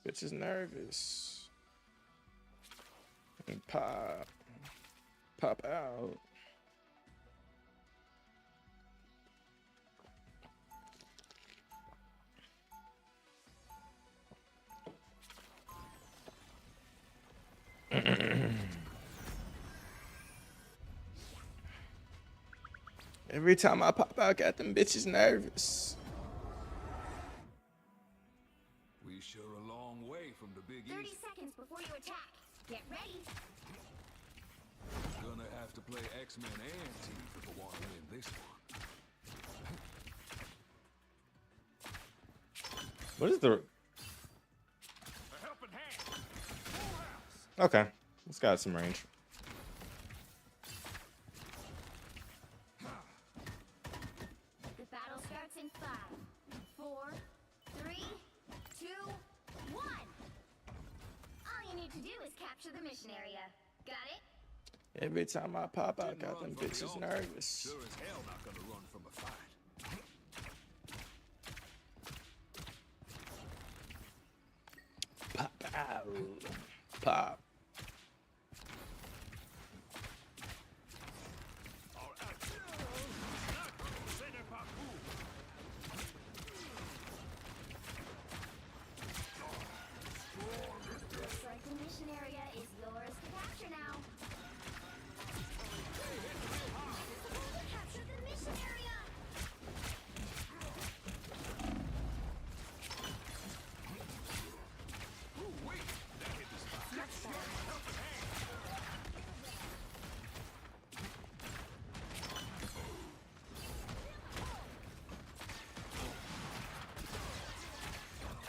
Bitch is nervous. And pop out. Every time I pop out, got them bitches nervous. We sure a long way from the Big 30 East. seconds before you attack. Get ready. Gonna have to play X-Men and T if I want to win this one. What is the... A helping hand. Full house. Okay, it's got some range. The battle starts in 5, 4, 3, 2, 1. All you need to do is capture the mission area. Got it? Every time I pop out, Didn't got run them from the bitches altar. nervous. Sure as hell not gonna run from a fight. Pop out. Pop. Looks like the mission area is yours to capture now. Capture the mission area! Ooh, wait, that hit the spot.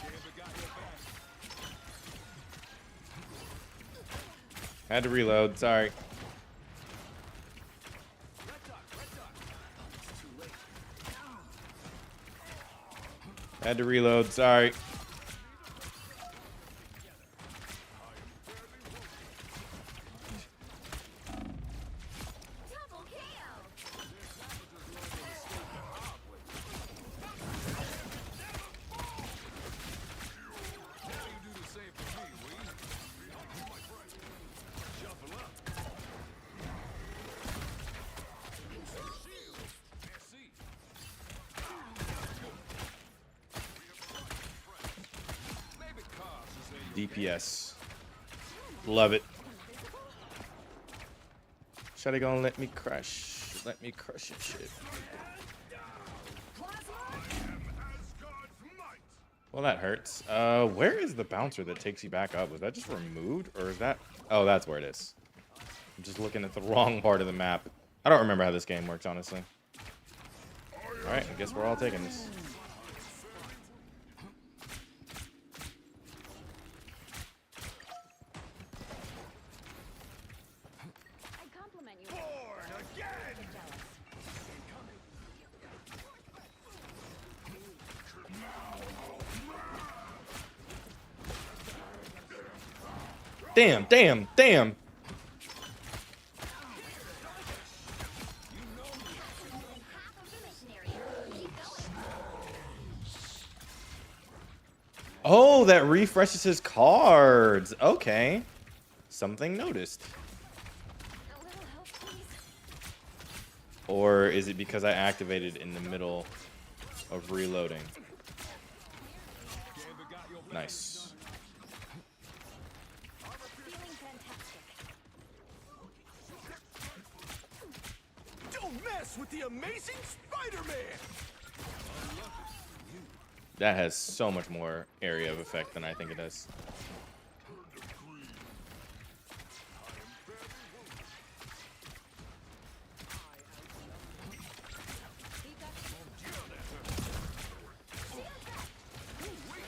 Gambit got your back. Had to reload, sorry. Red dot, red dot. Too late. Had to reload, sorry. Double KO! Now you do the same for me, Wee. Shuffle up. Merci. Maybe cars is a DPS. Love it. Shawty gonna let me crush. Let me crush your shit. Well, that hurts. Where is the bouncer that takes you back up? Was that just removed? Or is that... Oh, that's where it is. I'm just looking at the wrong part of the map. I don't remember how this game works, honestly. Alright, I guess we're all taking this. I compliment you. born again. Damn, damn, damn! Half of the mission area. Keep going. Oh, that refreshes his cards. Okay. Something noticed. A little help, please. Or is it because I activated in the middle of reloading? Gambit got your back. Nice. Feeling fantastic. Don't mess with the amazing Spider-Man. That has so much more area of effect than I think it does.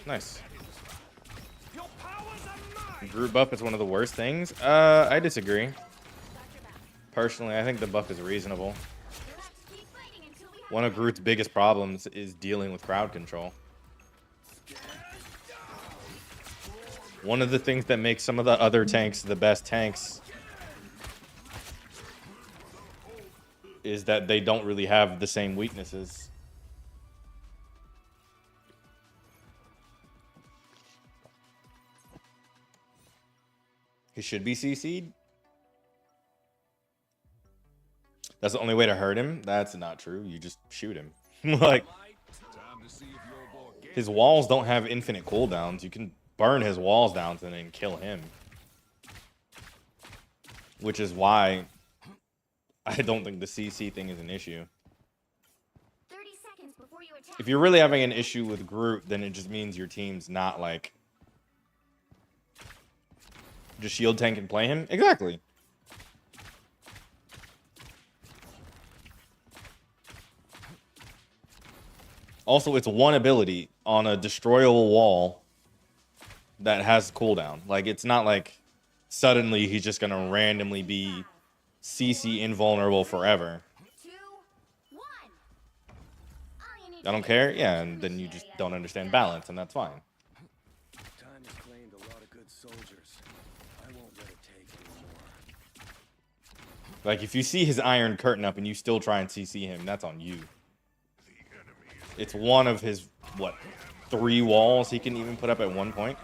Nice. Your powers are mine. Group buff is one of the worst things. I disagree. Personally, I think the buff is reasonable. Let's keep fighting until we have One of Groot's biggest problems is dealing with crowd control. One of the things that makes some of the other tanks the best tanks is that they don't really have the same weaknesses. He should be CC'd. That's the only way to hurt him. That's not true. You just shoot him. Like, Time to see if your boy Gambit his walls don't have infinite cooldowns. You can burn his walls down and then kill him. Which is why I don't think the CC thing is an issue. 30 seconds before you attack. If you're really having an issue with Groot, then it just means your team's not like just shield tank and play him. Exactly. Also, it's one ability on a destroyable wall that has cooldown. Like, it's not like suddenly he's just gonna randomly be CC invulnerable forever. 2, 1. All you need I don't to care. do is Yeah, capture and the then you mission just area. don't understand balance, and that's fine. Time has claimed a lot of good soldiers. I won't let it take anymore. Like, if you see his iron curtain up and you still try and CC him, that's on you. It's one of his, what, 3 walls he can even put up at one point.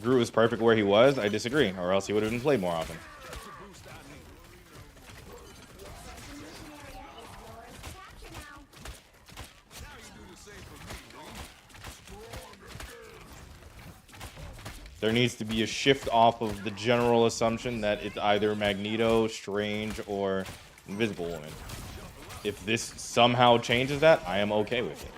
Groot was perfect where he was. I disagree, or else he would have been played more often. Capture now. Now you do the same for me, There needs to be a shift off of the general assumption that it's either Magneto, Strange, or Invisible Woman. If this somehow changes that, I am okay with it.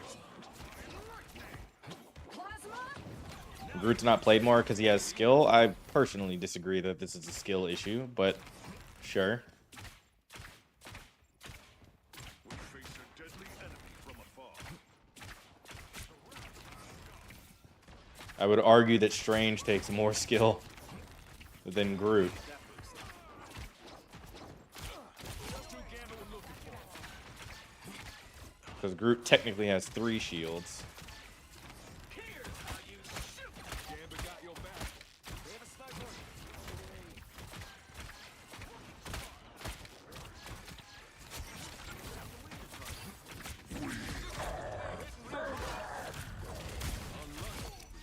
Groot's not played more because he has skill. I personally disagree that this is a skill issue, but sure. We face a deadly enemy from afar. I would argue that Strange takes more skill than Groot. Because Groot technically has 3 shields. Gambit got your back. They have a sniper.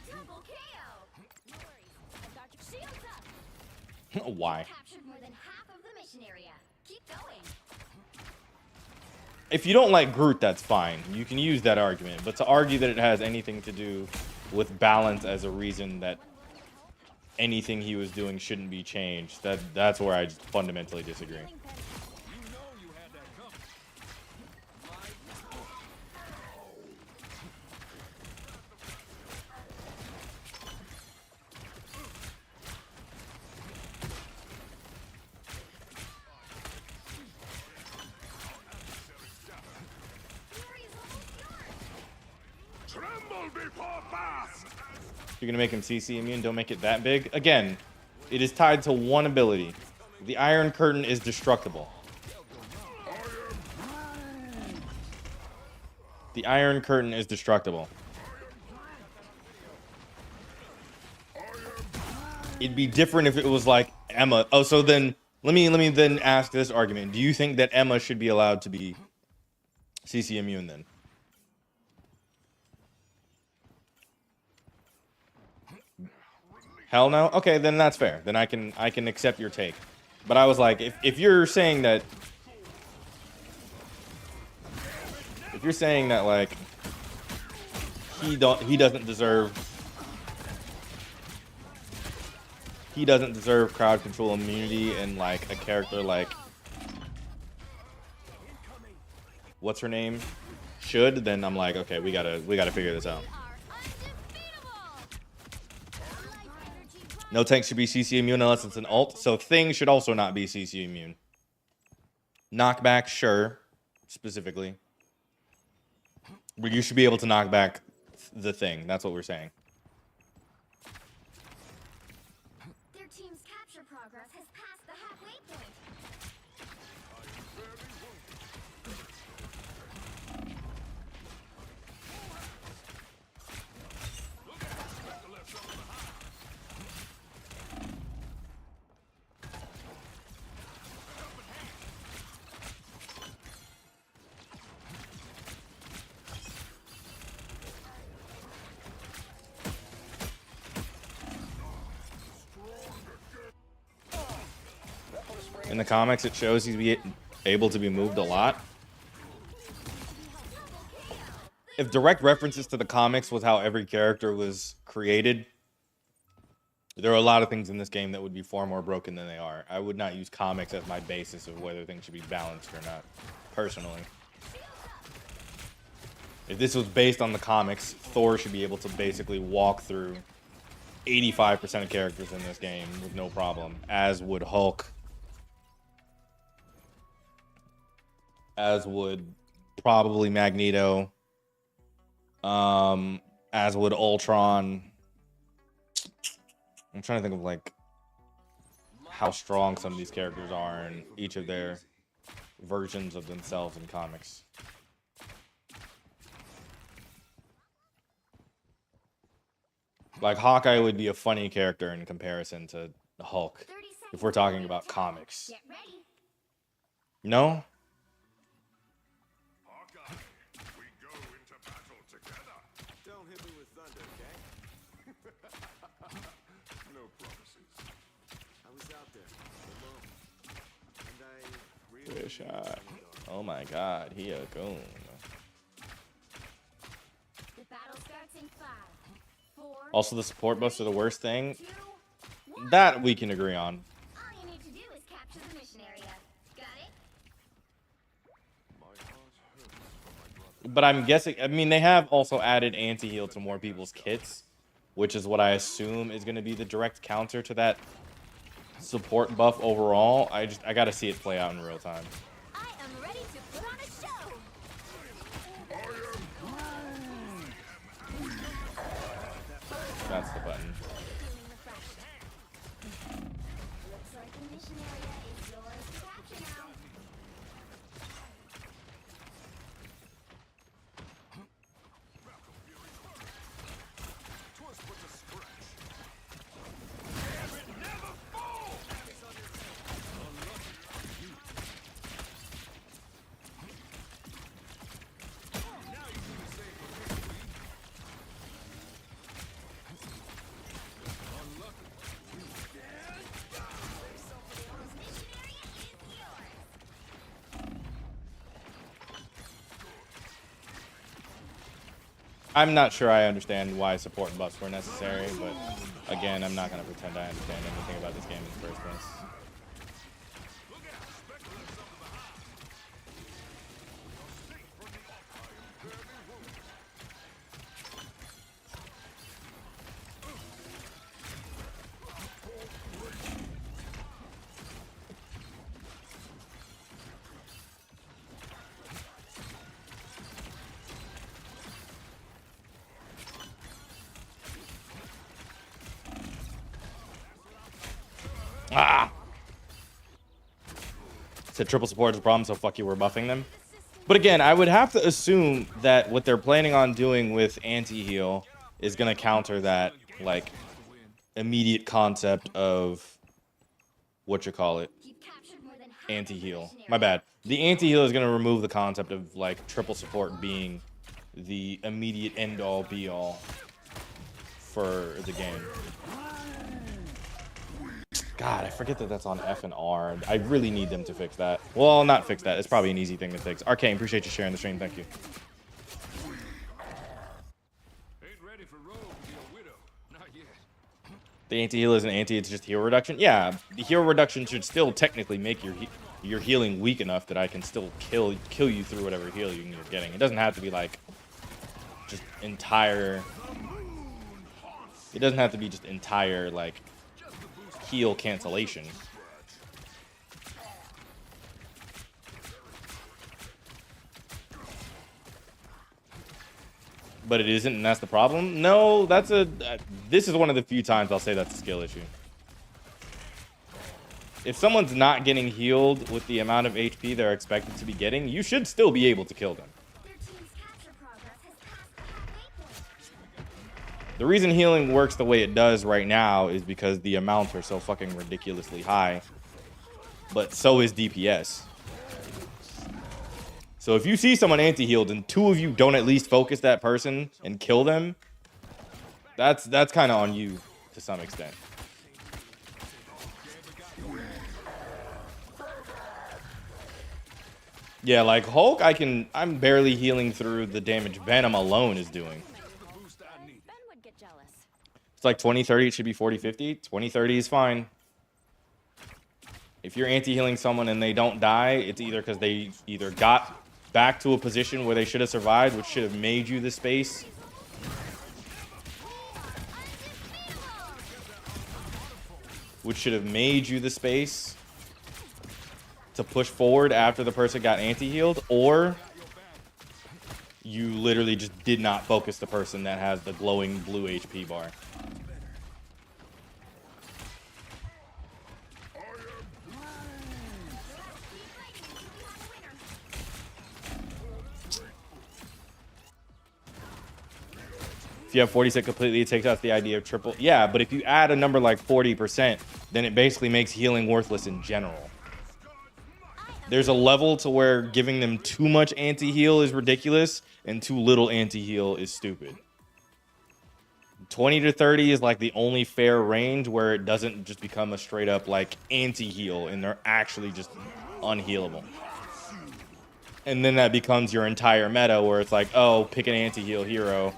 Double KO. No worries. I've got your shields up. Why? Captured more than half of the mission area. Keep going. If you don't like Groot, that's fine. You can use that argument. But to argue that it has anything to do with balance as a reason that anything he was doing shouldn't be changed, that's where I just fundamentally disagree. You know you had that coming. Fury is almost yours. Tremble before fast. If you're going to make him CC immune, don't make it that big. Again, it is tied to one ability. The Iron Curtain is destructible. The Iron Curtain is destructible. It'd be different if it was like Emma. Oh, so then let me then ask this argument. Do you think that Emma should be allowed to be CC immune then? Hell no? Okay, then that's fair. Then I can accept your take. But I was like, if you're saying that like he doesn't deserve crowd control immunity, and like a character like what's her name should, then I'm like, okay, we gotta figure this out. Are undefeatable. Life energy rise. No tank should be CC immune unless it's an ult. So Thing should also not be CC immune. Knockback, sure, specifically. But you should be able to knock back the Thing. That's what we're saying. Their team's capture progress has passed the halfway point. In the comics, it shows he's able to be moved a lot. If direct references to the comics was how every character was created, there are a lot of things in this game that would be far more broken than they are. I would not use comics as my basis of whether things should be balanced or not, personally. If this was based on the comics, Thor should be able to basically walk through 85% of characters in this game with no problem, as would Hulk, as would probably Magneto, as would Ultron. I'm trying to think of like how strong some of these characters are in each of their versions of themselves in comics. Like Hawkeye would be a funny character in comparison to Hulk if we're talking about comics. Get ready. No? Hawkeye, we go into battle together. Don't hit me with thunder, okay? No promises. I was out there alone, and I really Good shot. Oh my god, he a goon. The battle starts in 5, 4, Also, the support buffs are the worst thing. 2, 1. That we can agree on. All you need to do is capture the mission area. Got it? My heart hurts for my brother. But I'm guessing, I mean, they have also added anti-heal to more people's kits, which is what I assume is going to be the direct counter to that support buff overall. I gotta see it play out in real time. I am ready to put on a show. That's the button. Feeling refreshed. Looks like the mission area is yours to capture now. Twas but a scratch. Dare it never fall! Now you do the same for me, Lee. Unlucky. Mission area is yours. I'm not sure I understand why support buffs were necessary, but again, I'm not going to pretend I understand anything about this game in the first place. Look out! Speculates on the behind. Safe from the off. I am barely wounded. Ah! Said triple support is a problem, so fuck you, we're buffing them. But again, I would have to assume that what they're planning on doing with anti-heal is going to counter that, like, immediate concept of, what you call it, You've captured more than half of the anti-heal. mission My area. bad. The anti-heal is going to remove the concept of, like, triple support being the immediate end-all, be-all for the game. God, I forget that that's on F and R. I really need them to fix that. Well, not fix that. It's probably an easy thing to fix. Arcane, appreciate you sharing the stream. Thank you. Ain't ready for Rogue to be a widow. Not yet. The anti-heal isn't anti, it's just heal reduction. Yeah, the heal reduction should still technically make your healing weak enough that I can still kill you through whatever heal you're getting. It doesn't have to be like just entire. It doesn't have to be just entire like heal cancellation. But it isn't, and that's the problem. No, that's this is one of the few times I'll say that's a skill issue. If someone's not getting healed with the amount of HP they're expected to be getting, you should still be able to kill them. Their team's capture progress has passed the halfway point. The reason healing works the way it does right now is because the amounts are so fucking ridiculously high. But so is DPS. So if you see someone anti-healed and two of you don't at least focus that person and kill them, that's kind of on you to some extent. Focus Yeah, like Hulk, I'm barely healing through the damage Venom alone is doing. Ben would get jealous. It's like 20-30, it should be 40-50. 20-30 is fine. If you're anti-healing someone and they don't die, it's either because they either got back to a position where they should have survived, which should have made you the space. Which should have made you the space to push forward after the person got anti-healed, or you literally just did not focus the person that has the glowing blue HP bar. If you have 40% completely, it takes out the idea of triple. Yeah, but if you add a number like 40%, then it basically makes healing worthless in general. There's a level to where giving them too much anti-heal is ridiculous and too little anti-heal is stupid. 20 to 30 is like the only fair range where it doesn't just become a straight up like anti-heal and they're actually just unhealable. And then that becomes your entire meta where it's like, oh, pick an anti-heal hero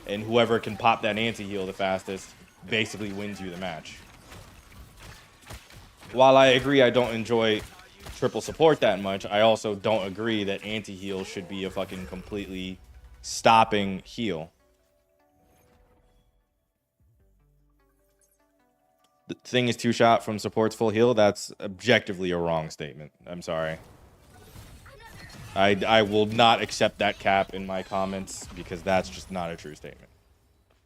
and whoever can pop that anti-heal the fastest basically wins you the match. While I agree I don't enjoy triple support that much, I also don't agree that anti-heal should be a fucking completely stopping heal. The thing is two-shot from support's full heal. That's objectively a wrong statement. I'm sorry. I will not accept that cap in my comments because that's just not a true statement.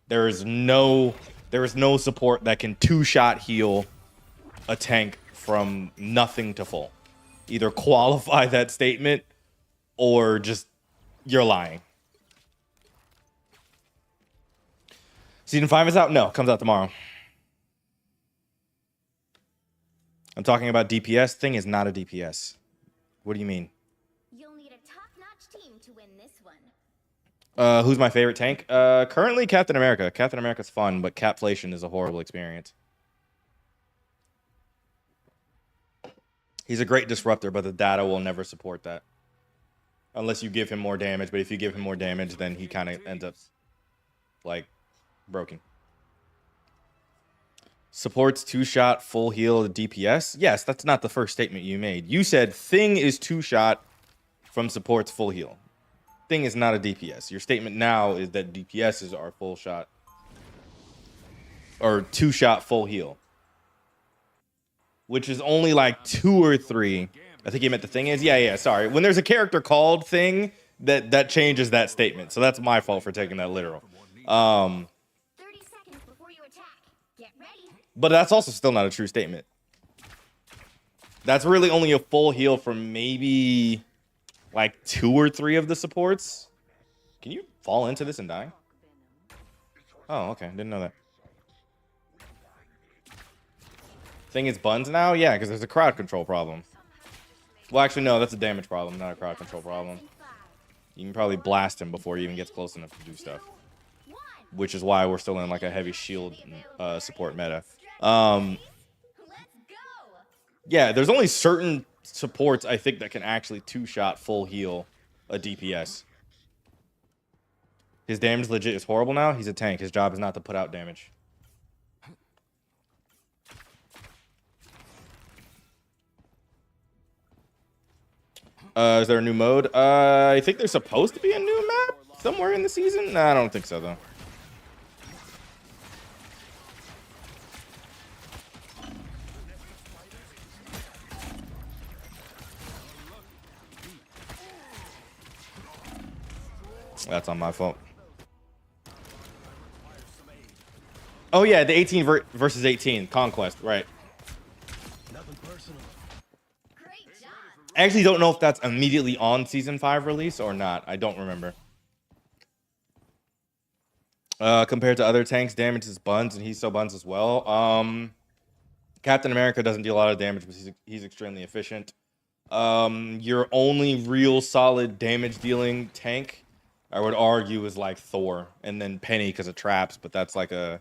There is no support that can two-shot heal a tank from nothing to full. Either qualify that statement or just you're lying. Season 5 is out? No, comes out tomorrow. I'm talking about DPS. Thing is not a DPS. What do you mean? You'll need a top-notch team to win this one. Who's my favorite tank? Currently Captain America. Captain America's fun, but Capflation is a horrible experience. He's a great disruptor, but the data will never support that. Unless you give him more damage, but if you give him more damage, then he kind of ends up, like, broken. Supports two-shot full heal DPS? Yes, that's not the first statement you made. You said Thing is two-shot from supports full heal. Thing is not a DPS. Your statement now is that DPSs are full shot or two-shot full heal, which is only like 2 or 3. I think you meant the Thing is. Yeah, sorry. When there's a character called Thing, that changes that statement. So that's my fault for taking that literal. 30 seconds before you attack. Get ready. But that's also still not a true statement. That's really only a full heal from maybe like 2 or 3 of the supports. Can you fall into this and die? Oh, okay. Didn't know that. Thing is buns now? Yeah, because there's a crowd control problem. Well, actually, no, that's a damage problem, not a crowd control problem. You can probably blast him before he even gets close enough to do stuff. Which is why we're still in like a heavy shield support meta. Let's go. Yeah, there's only certain supports I think that can actually two-shot full heal a DPS. His damage legit is horrible now. He's a tank. His job is not to put out damage. Is there a new mode? I think there's supposed to be a new map somewhere in the season. Nah, I don't think so, though. That's on my fault. Oh, yeah, the 18 versus 18 Conquest, right. Great job. I actually don't know if that's immediately on Season 5 release or not. I don't remember. Compared to other tanks, damage is buns, and he's so buns as well. Captain America doesn't deal a lot of damage, but he's extremely efficient. Your only real solid damage dealing tank, I would argue, is like Thor, and then Penny because of traps, but that's a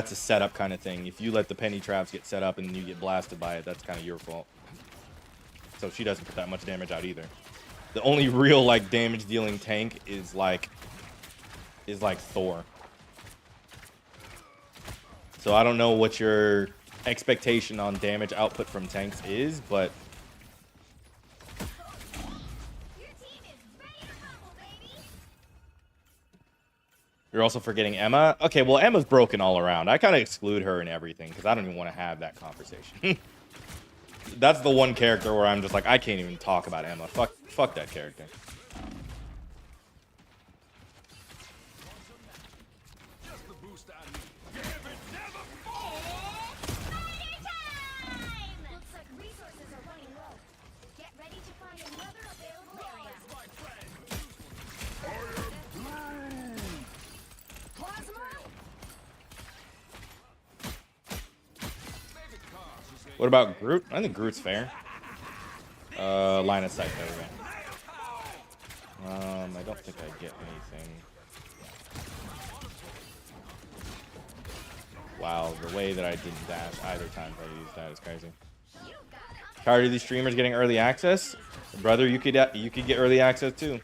setup kind of thing. If you let the Penny traps get set up and you get blasted by it, that's kind of your fault. so she doesn't put that much damage out either. The only real like damage dealing tank is like Thor. So I don't know what your expectation on damage output from tanks is, but Your team is ready to rumble, baby. you're also forgetting Emma. Okay, well, Emma's broken all around. I kind of exclude her and everything because I don't even want to have that conversation. That's the one character where I'm just like, I can't even talk about Emma. Fuck that character. Just the boost I need. Gambit never falls. Looks like resources are running low. Get ready to find another available area. What about Groot? I think Groot's fair. Line of sight. There we go. I don't think I get anything. Wow, the way that I didn't dash either time I used that is crazy. Tired of these streamers getting early access? Brother, you could get early access too.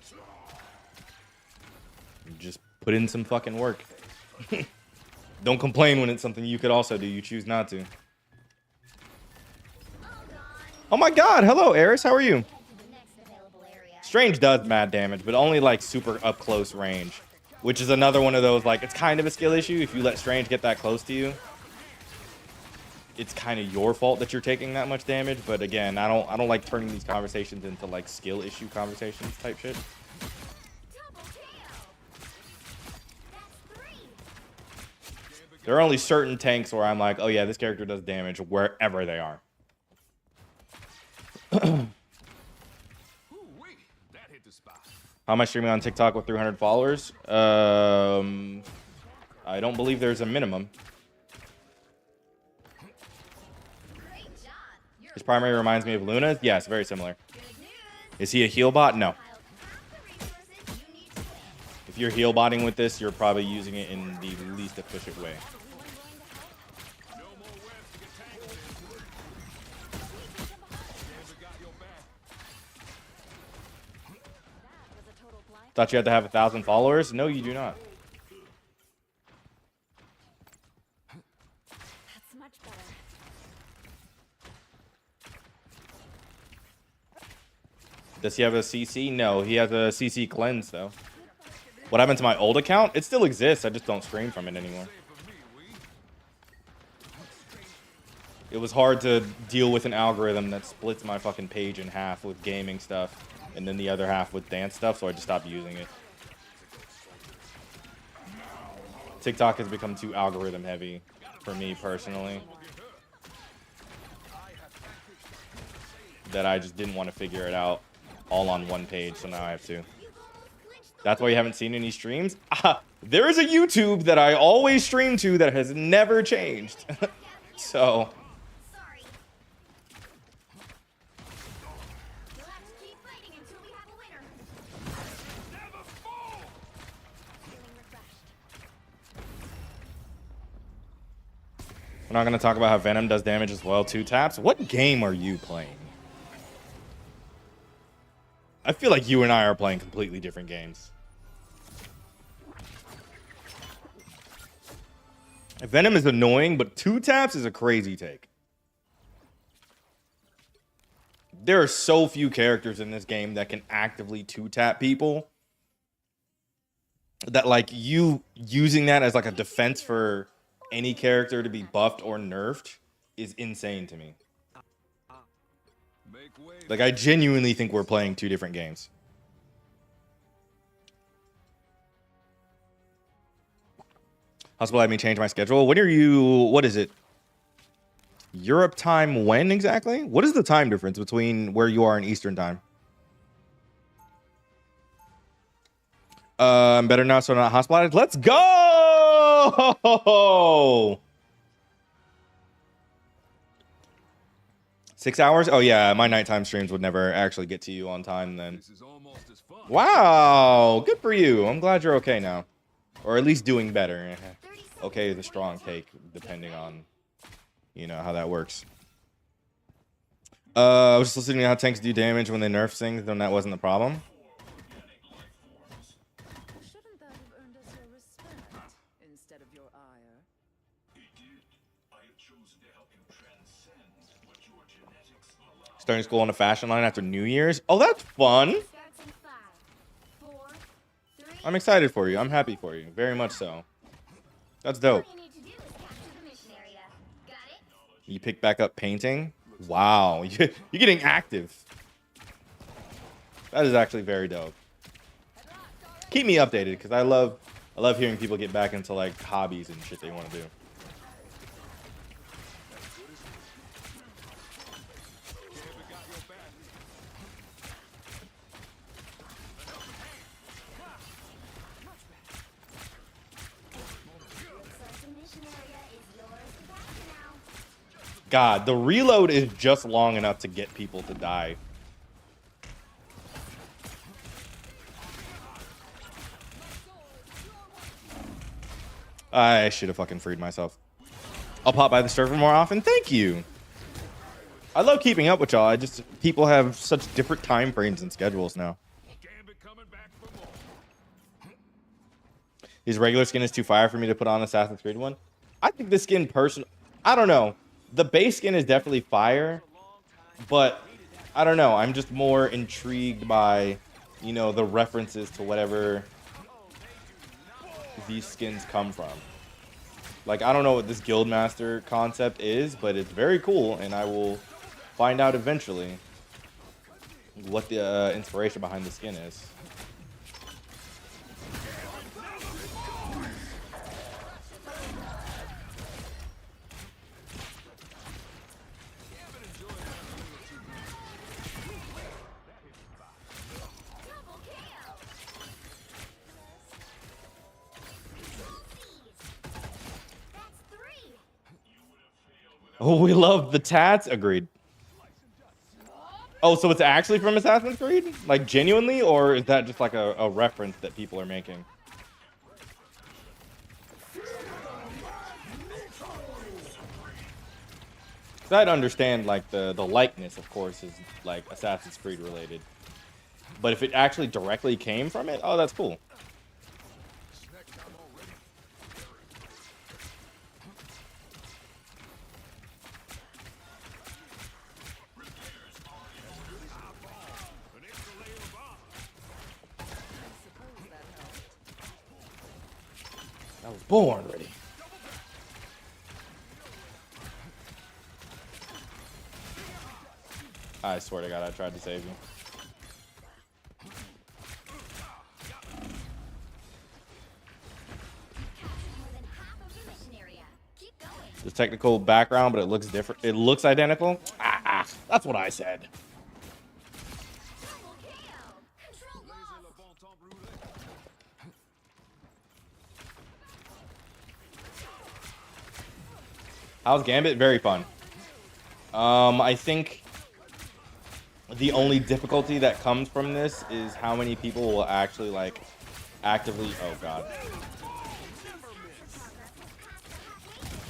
Just put in some fucking work. Don't complain when it's something you could also do. You choose not to. Oh my god, hello Eris, how are you? Strange does mad damage, but only like super up close range, which is another one of those like it's kind of a skill issue. If you let Strange get that close to you, it's kind of your fault that you're taking that much damage. But again, I don't like turning these conversations into like skill issue conversations type shit. There are only certain tanks where I'm like, oh yeah, this character does damage wherever they are. That hit the spot. How am I streaming on TikTok with 300 followers? I don't believe there's a minimum. His primary reminds me of Luna. Yes, very similar. Is he a heal bot? No. If you're heal botting with this, you're probably using it in the least efficient way. Thought you had to have 1,000 followers? No, you do not. That's much better. Does he have a CC? No, he has a CC cleanse though. What happened to my old account? It still exists. I just don't stream from it anymore. It was hard to deal with an algorithm that splits my fucking page in half with gaming stuff and then the other half with dance stuff, so I just stopped using it. TikTok has become too algorithm heavy for me personally, that I just didn't want to figure it out all on one page, so now I have to. That's why you haven't seen any streams? There is a YouTube that I always stream to that has never changed. So we're not going to talk about how Venom does damage as well. 2 taps. What game are you playing? I feel like you and I are playing completely different games. Venom is annoying, but 2 taps is a crazy take. There are so few characters in this game that can actively 2-tap people that like you using that as like a defense for any character to be buffed or nerfed is insane to me. Like, I genuinely think we're playing 2 different games. Hospital had me change my schedule. When are you, what is it? Europe time when exactly? What is the time difference between where you are in Eastern time? I'm better now, so I'm not hospitalized. Let's go! 6 hours? Oh yeah, my nighttime streams would never actually get to you on time then. This is almost as fun. Wow, good for you. I'm glad you're okay now. Or at least doing better. Okay is a strong take, depending on, you know, how that works. I was just listening to how tanks do damage when they nerf things, then that wasn't the problem. Shouldn't that have earned us your respect instead of your ire? Starting school on a fashion line after New Year's. Oh, that's fun. Starts in 5, 4, 3. I'm excited for you. I'm happy for you. Very much so. That's dope. All you need to do is capture the mission area. Got it? You pick back up painting. Wow, you're getting active. That is actually very dope. Keep me updated because I love hearing people get back into like hobbies and shit they want to do. Looks like the mission area is yours to capture now. God, the reload is just long enough to get people to die. I should have fucking freed myself. I'll pop by the server more often. Thank you. I love keeping up with y'all. People have such different time frames and schedules now. Gambit coming back for more. His regular skin is too fire for me to put on Assassin's Creed one. I think this skin I don't know. The base skin is definitely fire, but I don't know. I'm just more intrigued by, you know, the references to whatever these skins come from. Like, I don't know what this Guildmaster concept is, but it's very cool, and I will find out eventually what the inspiration behind the skin is. Double kill. That's 3. Oh, we love the tats. Agreed. Oh, so it's actually from Assassin's Creed? Like, genuinely? Or is that just like a reference that people are making? So I'd understand, like, the likeness, of course, is, like, Assassin's Creed related. But if it actually directly came from it, oh, that's cool. I was born ready. I swear to God, I tried to save you. More than half of the mission area. Keep going. The technical background, but it looks different. It looks identical. That's what I said. Double kill. Control lost. How's Gambit? Very fun. I think the only difficulty that comes from this is how many people will actually like actively. Oh God.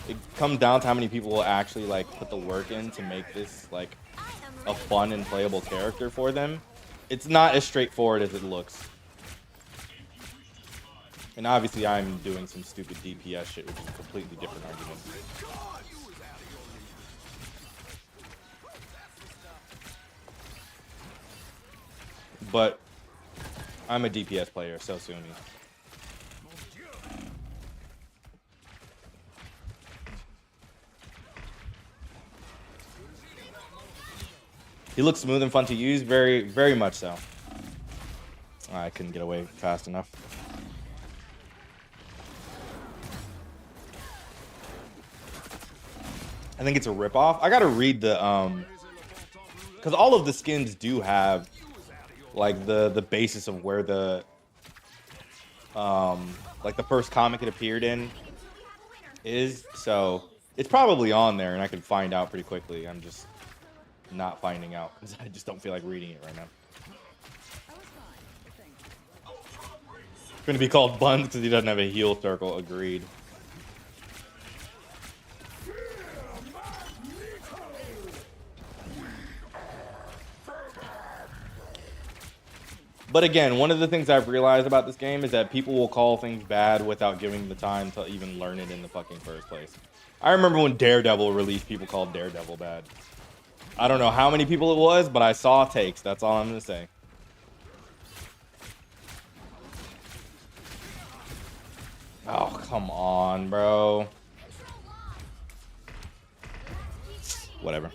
It comes down to how many people will actually like put the work in to make this like a fun and playable character for them. It's not as straightforward as it looks. And obviously I'm doing some stupid DPS shit, which is a completely different argument. But I'm a DPS player, so sue me. He looks smooth and fun to use, very, very much so. I couldn't get away fast enough. I think it's a ripoff. I gotta read the because all of the skins do have like the basis of where the like the first comic it appeared in is, so it's probably on there and I can find out pretty quickly. I'm just not finding out because I just don't feel like reading it right now. It's gonna be called Buns because he doesn't have a heal circle. Agreed. But again, one of the things I've realized about this game is that people will call things bad without giving the time to even learn it in the fucking first place. I remember when Daredevil released, people called Daredevil bad. I don't know how many people it was, but I saw takes. That's all I'm going to say. Oh, come on, bro. Whatever.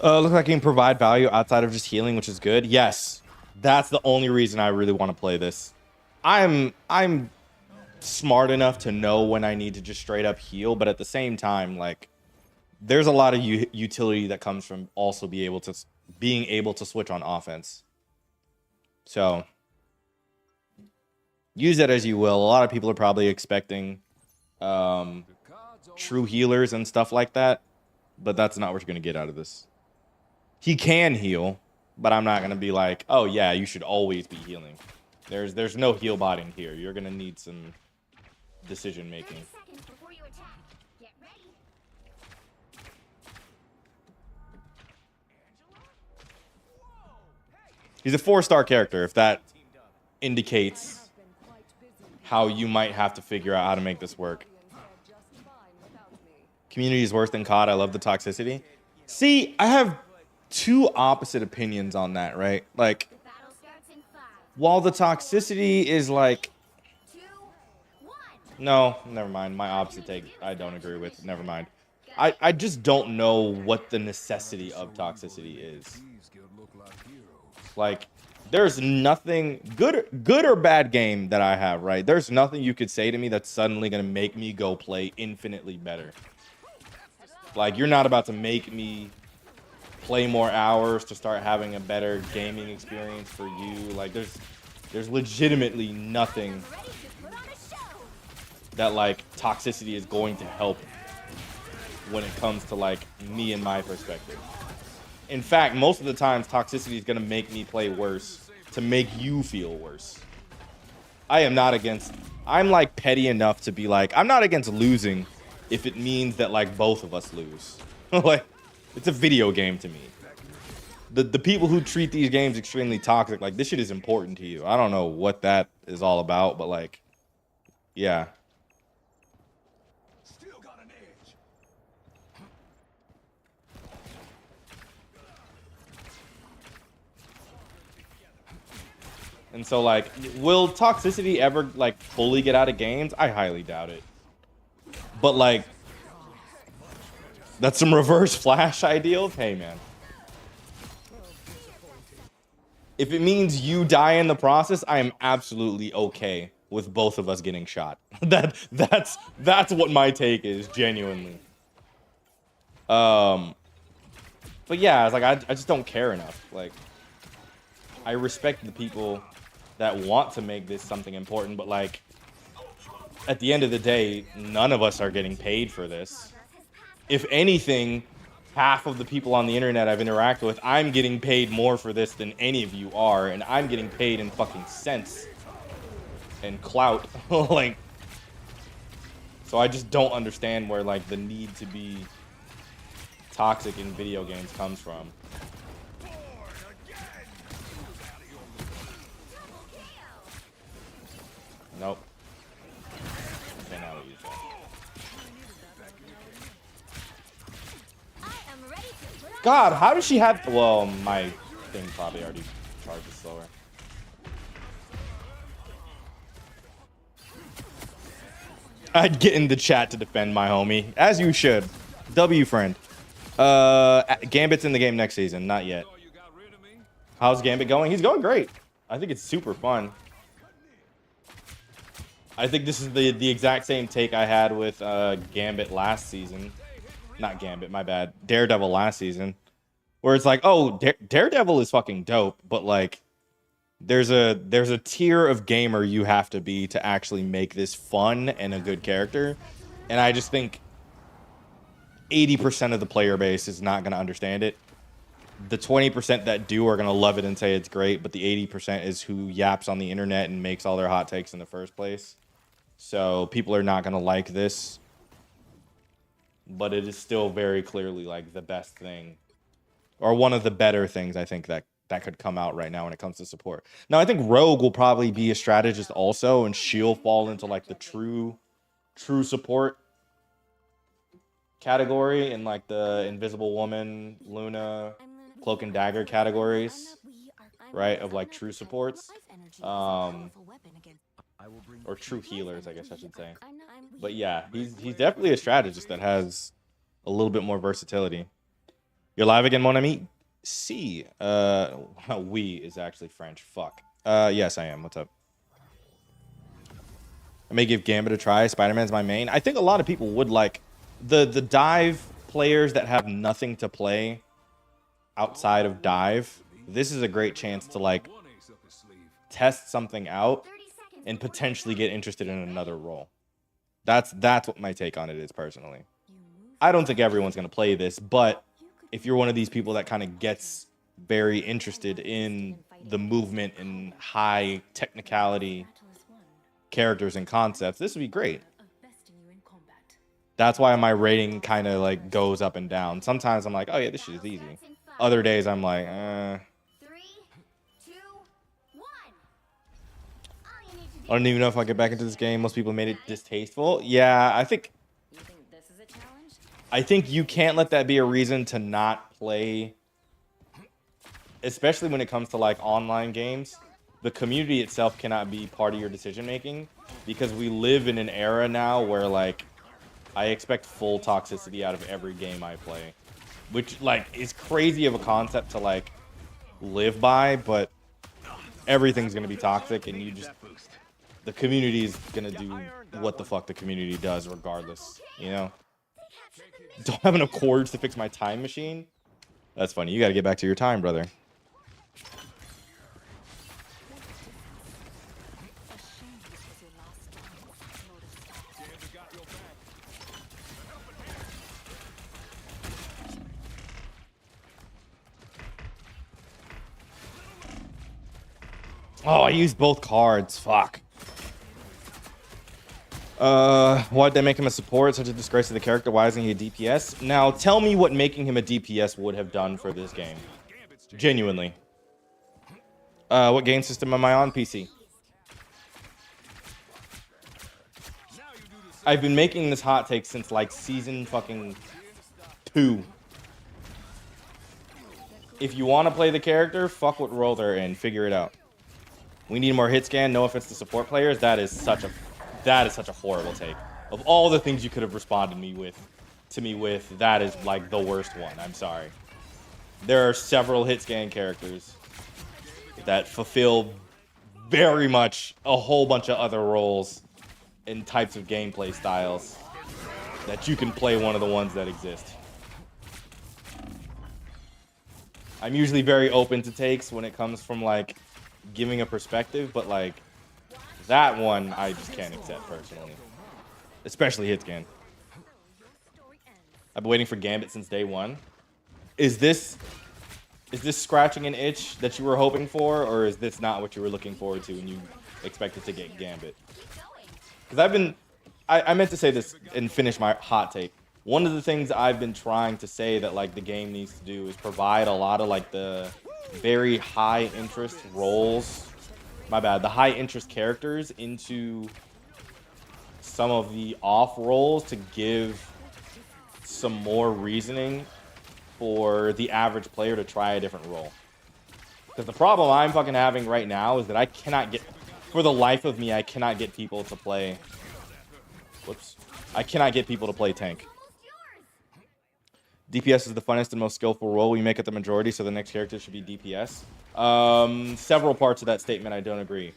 Looks like you can provide value outside of just healing, which is good. Yes, that's the only reason I really want to play this. I'm smart enough to know when I need to just straight up heal, but at the same time, like, there's a lot of utility that comes from also being able to switch on offense. So use that as you will. A lot of people are probably expecting true healers and stuff like that, but that's not what you're going to get out of this. He can heal, but I'm not going to be like, oh yeah, you should always be healing. There's no heal botting here. You're going to need some decision making. 30 seconds before you attack. Get ready. He's a 4-star character, if that indicates how you might have to figure out how to make this work. Community is worse than COD. I love the toxicity. See, I have two opposite opinions on that, right? Like, The battle starts in 5, while the toxicity is like, 2, 1. no, never mind. My opposite take, I don't agree with. Never mind. I just don't know what the necessity of toxicity is. Like, there's nothing good or bad game that I have, right? There's nothing you could say to me that's suddenly going to make me go play infinitely better. Like, you're not about to make me play more hours to start having a better gaming experience for you. Like, there's legitimately nothing Ready to put on a show. that, like, toxicity is going to help when it comes to, like, me and my perspective. In fact, most of the times, toxicity is going to make me play worse to make you feel worse. I am not against... I'm, like, petty enough to be like, I'm not against losing if it means that, like, both of us lose. Like, it's a video game to me. The people who treat these games extremely toxic, like, this shit is important to you. I don't know what that is all about, but, like, yeah. Still got an edge. And so, like, will toxicity ever, like, fully get out of games? I highly doubt it. But, like, that's some reverse flash ideals? Hey, man. If it means you die in the process, I am absolutely okay with both of us getting shot. That's what my take is, genuinely. But yeah, it's like I just don't care enough. Like, I respect the people that want to make this something important, but, like, at the end of the day, none of us are getting paid for this. If anything, half of the people on the internet I've interacted with, I'm getting paid more for this than any of you are, and I'm getting paid in fucking cents and clout. Like, so I just don't understand where, like, the need to be toxic in video games comes from. Nope. Okay, now we use that. I am ready to put on God, how does she have... Well, my thing probably already charges slower. I'd get in the chat to defend my homie, as you should. W friend. Gambit's in the game next season, not yet. How's Gambit going? He's going great. I think it's super fun. I think this is the exact same take I had with Gambit last season. Not Gambit, my bad. Daredevil last season. Where it's like, oh, Daredevil is fucking dope, but, like, there's a tier of gamer you have to be to actually make this fun and a good character. And I just think 80% of the player base is not going to understand it. The 20% that do are going to love it and say it's great, but the 80% is who yaps on the internet and makes all their hot takes in the first place. So people are not going to like this. But it is still very clearly, like, the best thing. Or one of the better things, I think, that that could come out right now when it comes to support. Now, I think Rogue will probably be a strategist also, and she'll fall into like the true support category in like the Invisible Woman, Luna, Cloak and Dagger categories, right? Of like true supports, or true healers, I guess I should say. But yeah, he's definitely a strategist that has a little bit more versatility. You're live again, mon ami? Si. We is actually French. Fuck. Yes, I am. What's up? I may give Gambit a try. Spider-Man's my main. I think a lot of people would like the dive players that have nothing to play outside of dive. This is a great chance to like test something out and potentially get interested in another role. That's what my take on it is personally. I don't think everyone's going to play this, but if you're one of these people that kind of gets very interested in the movement and high technicality characters and concepts, this would be great. That's why my rating kind of like goes up and down. Sometimes I'm like, oh yeah, this shit is easy. Other days I'm like, 3, 2, 1. I don't even know if I get back into this game. Most people made it distasteful. Yeah, I think you can't let that be a reason to not play, especially when it comes to like online games. The community itself cannot be part of your decision making, because we live in an era now where like I expect full toxicity out of every game I play, which like is crazy of a concept to like live by, but everything's going to be toxic, and the community is going to do what the fuck the community does regardless, you know? Don't have enough cords to fix my time machine? That's funny. You got to get back to your time, brother. Oh, I used both cards. Fuck. Why'd they make him a support? Such a disgrace to the character. Why isn't he a DPS? Now, tell me what making him a DPS would have done for this game. Genuinely. What game system am I on? PC. I've been making this hot take since like season fucking 2. If you want to play the character, fuck what role they're in. Figure it out. We need more hit scan. No offense to support players. That is such a horrible take. Of all the things you could have responded to me with, that is like the worst one. I'm sorry. There are several hit scan characters that fulfill very much a whole bunch of other roles and types of gameplay styles that you can play one of the ones that exist. I'm usually very open to takes when it comes from like giving a perspective, but like that one I just can't accept personally, especially hit scan. I've been waiting for Gambit since day one. Is this scratching an itch that you were hoping for, or is this not what you were looking forward to and you expected to get Gambit? Because I meant to say this and finish my hot take. One of the things I've been trying to say that like the game needs to do is provide a lot of like the very high interest roles, the high interest characters into some of the off roles to give some more reasoning for the average player to try a different role. Because the problem I'm fucking having right now is that I cannot get, for the life of me, I cannot get people to play. Whoops. I cannot get people to play tank. DPS is the funnest and most skillful role. We make it the majority, so the next character should be DPS. Several parts of that statement I don't agree.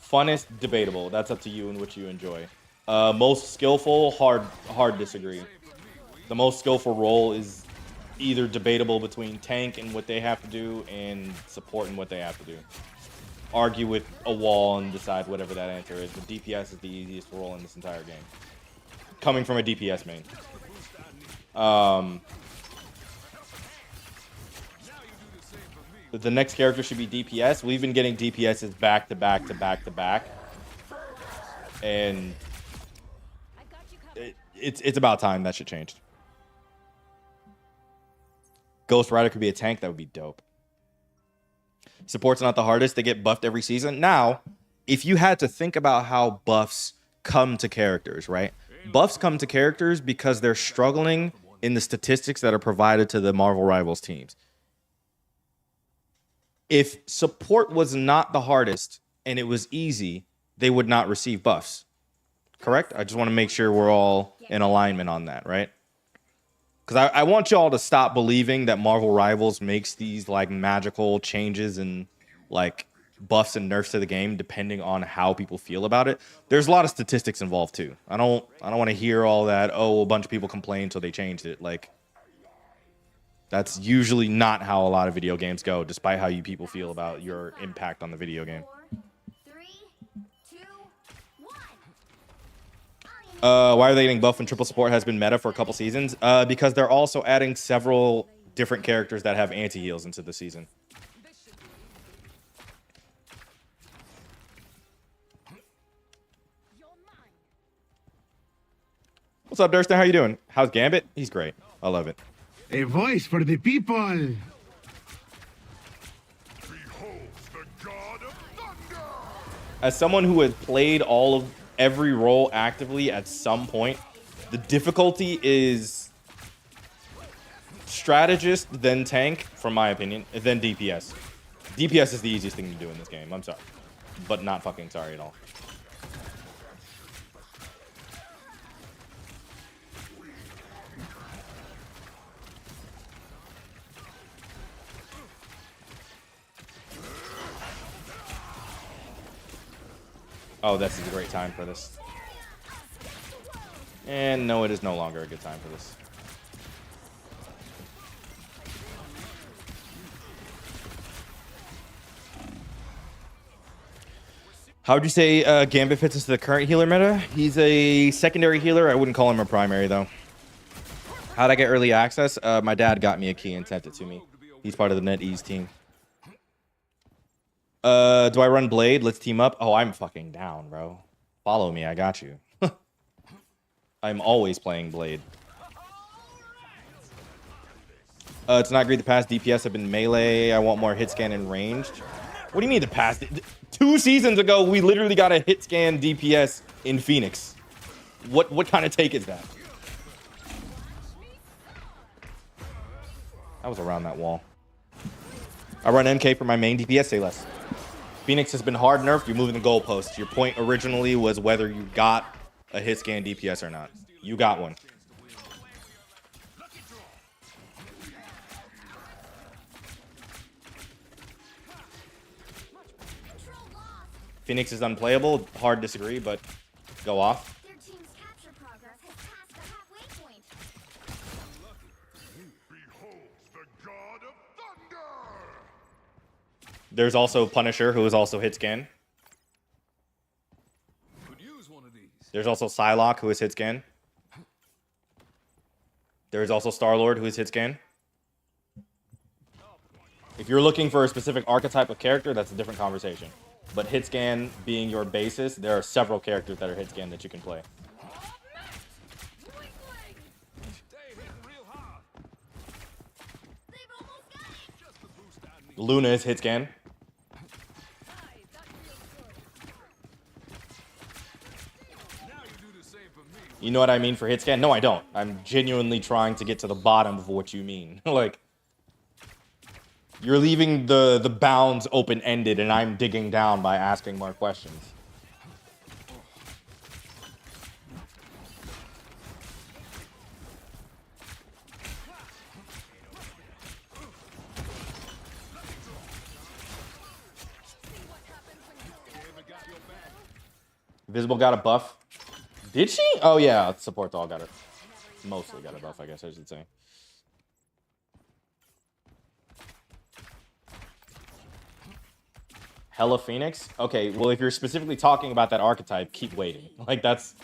Funnest, debatable. That's up to you and what you enjoy. Most skillful, hard disagree. The most skillful role is either debatable between tank and what they have to do and support and what they have to do. Argue with a wall and decide whatever that answer is, but DPS is the easiest role in this entire game. Coming from a DPS main. The next character should be DPS. We've been getting DPSs back to back to back to back. And it's about time that shit changed. Ghost Rider could be a tank. That would be dope. support's not the hardest. They get buffed every season. Now, if you had to think about how buffs come to characters, right? Buffs come to characters because they're struggling in the statistics that are provided to the Marvel Rivals teams. If support was not the hardest and it was easy, they would not receive buffs. Correct? I just want to make sure we're all in alignment on that, right? Because I want y'all to stop believing that Marvel Rivals makes these like magical changes and like buffs and nerfs to the game depending on how people feel about it. There's a lot of statistics involved too. I don't want to hear all that, oh, a bunch of people complained so they changed it. Like, that's usually not how a lot of video games go, despite how you people feel about your impact on the video game. 4, 3, 2, 1. Why are they getting buff when triple support has been meta for a couple seasons? Because they're also adding several different characters that have anti-heals into the season. What's up, Durston? How you doing? How's Gambit? He's great. I love it. A voice for the people. Behold the god of thunder! As someone who has played every role actively at some point, the difficulty is strategist, then tank, from my opinion, and then DPS. DPS is the easiest thing to do in this game. I'm sorry, but not fucking sorry at all. Oh, this is a great time for this. And no, it is no longer a good time for this. How would you say Gambit fits into the current healer meta? He's a secondary healer. I wouldn't call him a primary, though. How'd I get early access? My dad got me a key and sent it to me. He's part of the NetEase team. Do I run Blade? Let's team up. Oh, I'm fucking down, bro. Follow me. I got you. I'm always playing Blade. It's not great. The past DPS have been melee. I want more hit scan and ranged. What do you mean the past? 2 seasons ago, we literally got a hit scan DPS in Phoenix. What kind of take is that? I was around that wall. I run MK for my main DPS, say less. Phoenix has been hard nerfed. You're moving the goalposts. Your point originally was whether you got a hit scan DPS or not. You got one. Phoenix is unplayable. Hard disagree, but go off. Their team's capture progress has passed the halfway point. Behold the god of thunder! There's also Punisher, who is also hit scan. Could use one of these. There's also Psylocke, who is hit scan. There's also Star-Lord, who is hit scan. If you're looking for a specific archetype of character, that's a different conversation. But hit scan being your basis, there are several characters that are hit scan that you can play. Luna is hit scan. You know what I mean for hit scan? No, I don't. I'm genuinely trying to get to the bottom of what you mean. Like, you're leaving the bounds open-ended, and I'm digging down by asking more questions. Visible got a buff. Did she? Oh, yeah. Support all got it. Mostly got a buff, I guess I should say. Hella Phoenix? Okay, well, if you're specifically talking about that archetype, keep waiting. Like, that's...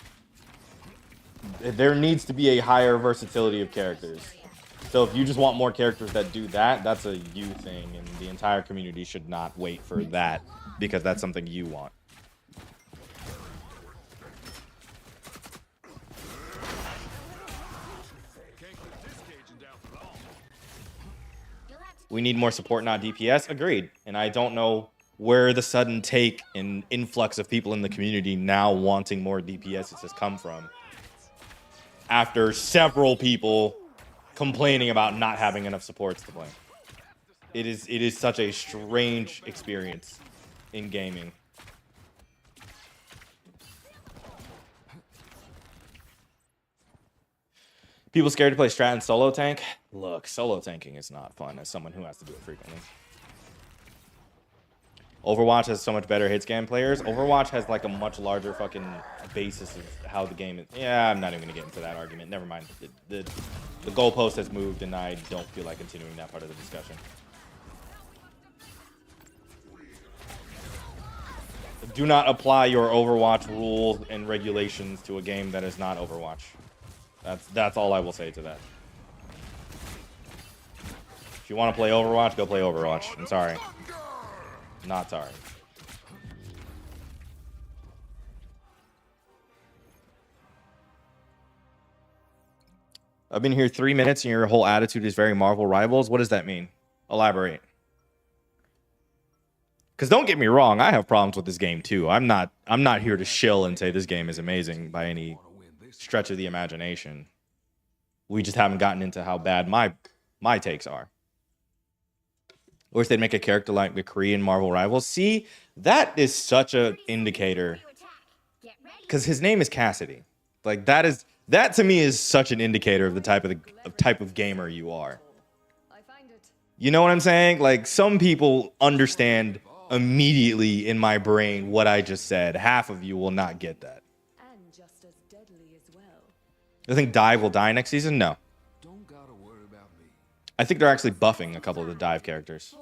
There needs to be a higher versatility of characters. So if you just want more characters that do that, that's a you thing, and the entire community should not wait for that, because that's something you want. You'll have to We need more support, not DPS. Agreed. And I don't know where the sudden take and influx of people in the community now wanting more DPS has come from. After several people complaining about not having enough supports to play. It is such a strange experience in gaming. People scared to play strat and solo tank? Look, solo tanking is not fun as someone who has to do it frequently. Overwatch has so much better hit scan players. Overwatch has like a much larger fucking basis of how the game is. Yeah, I'm not even gonna get into that argument. Never mind. The goalpost has moved and I don't feel like continuing that part of the discussion. Do not apply your Overwatch rules and regulations to a game that is not Overwatch. That's all I will say to that. If you want to play Overwatch, go play Overwatch. I'm sorry. Not sorry. I've been here 3 minutes and your whole attitude is very Marvel Rivals. What does that mean? Elaborate. Because don't get me wrong, I have problems with this game too. I'm not here to shill and say this game is amazing by any stretch of the imagination. We just haven't gotten into how bad my takes are. I wish they'd make a character like McCree in Marvel Rivals. See, that is such an indicator. Because his name is Cassidy. Like that to me is such an indicator of the type of gamer you are. You know what I'm saying? Like some people understand immediately in my brain what I just said. Half of you will not get that. And just as deadly as well. I think Dive will die next season? No. Don't gotta worry about me. I think they're actually buffing a couple of the Dive characters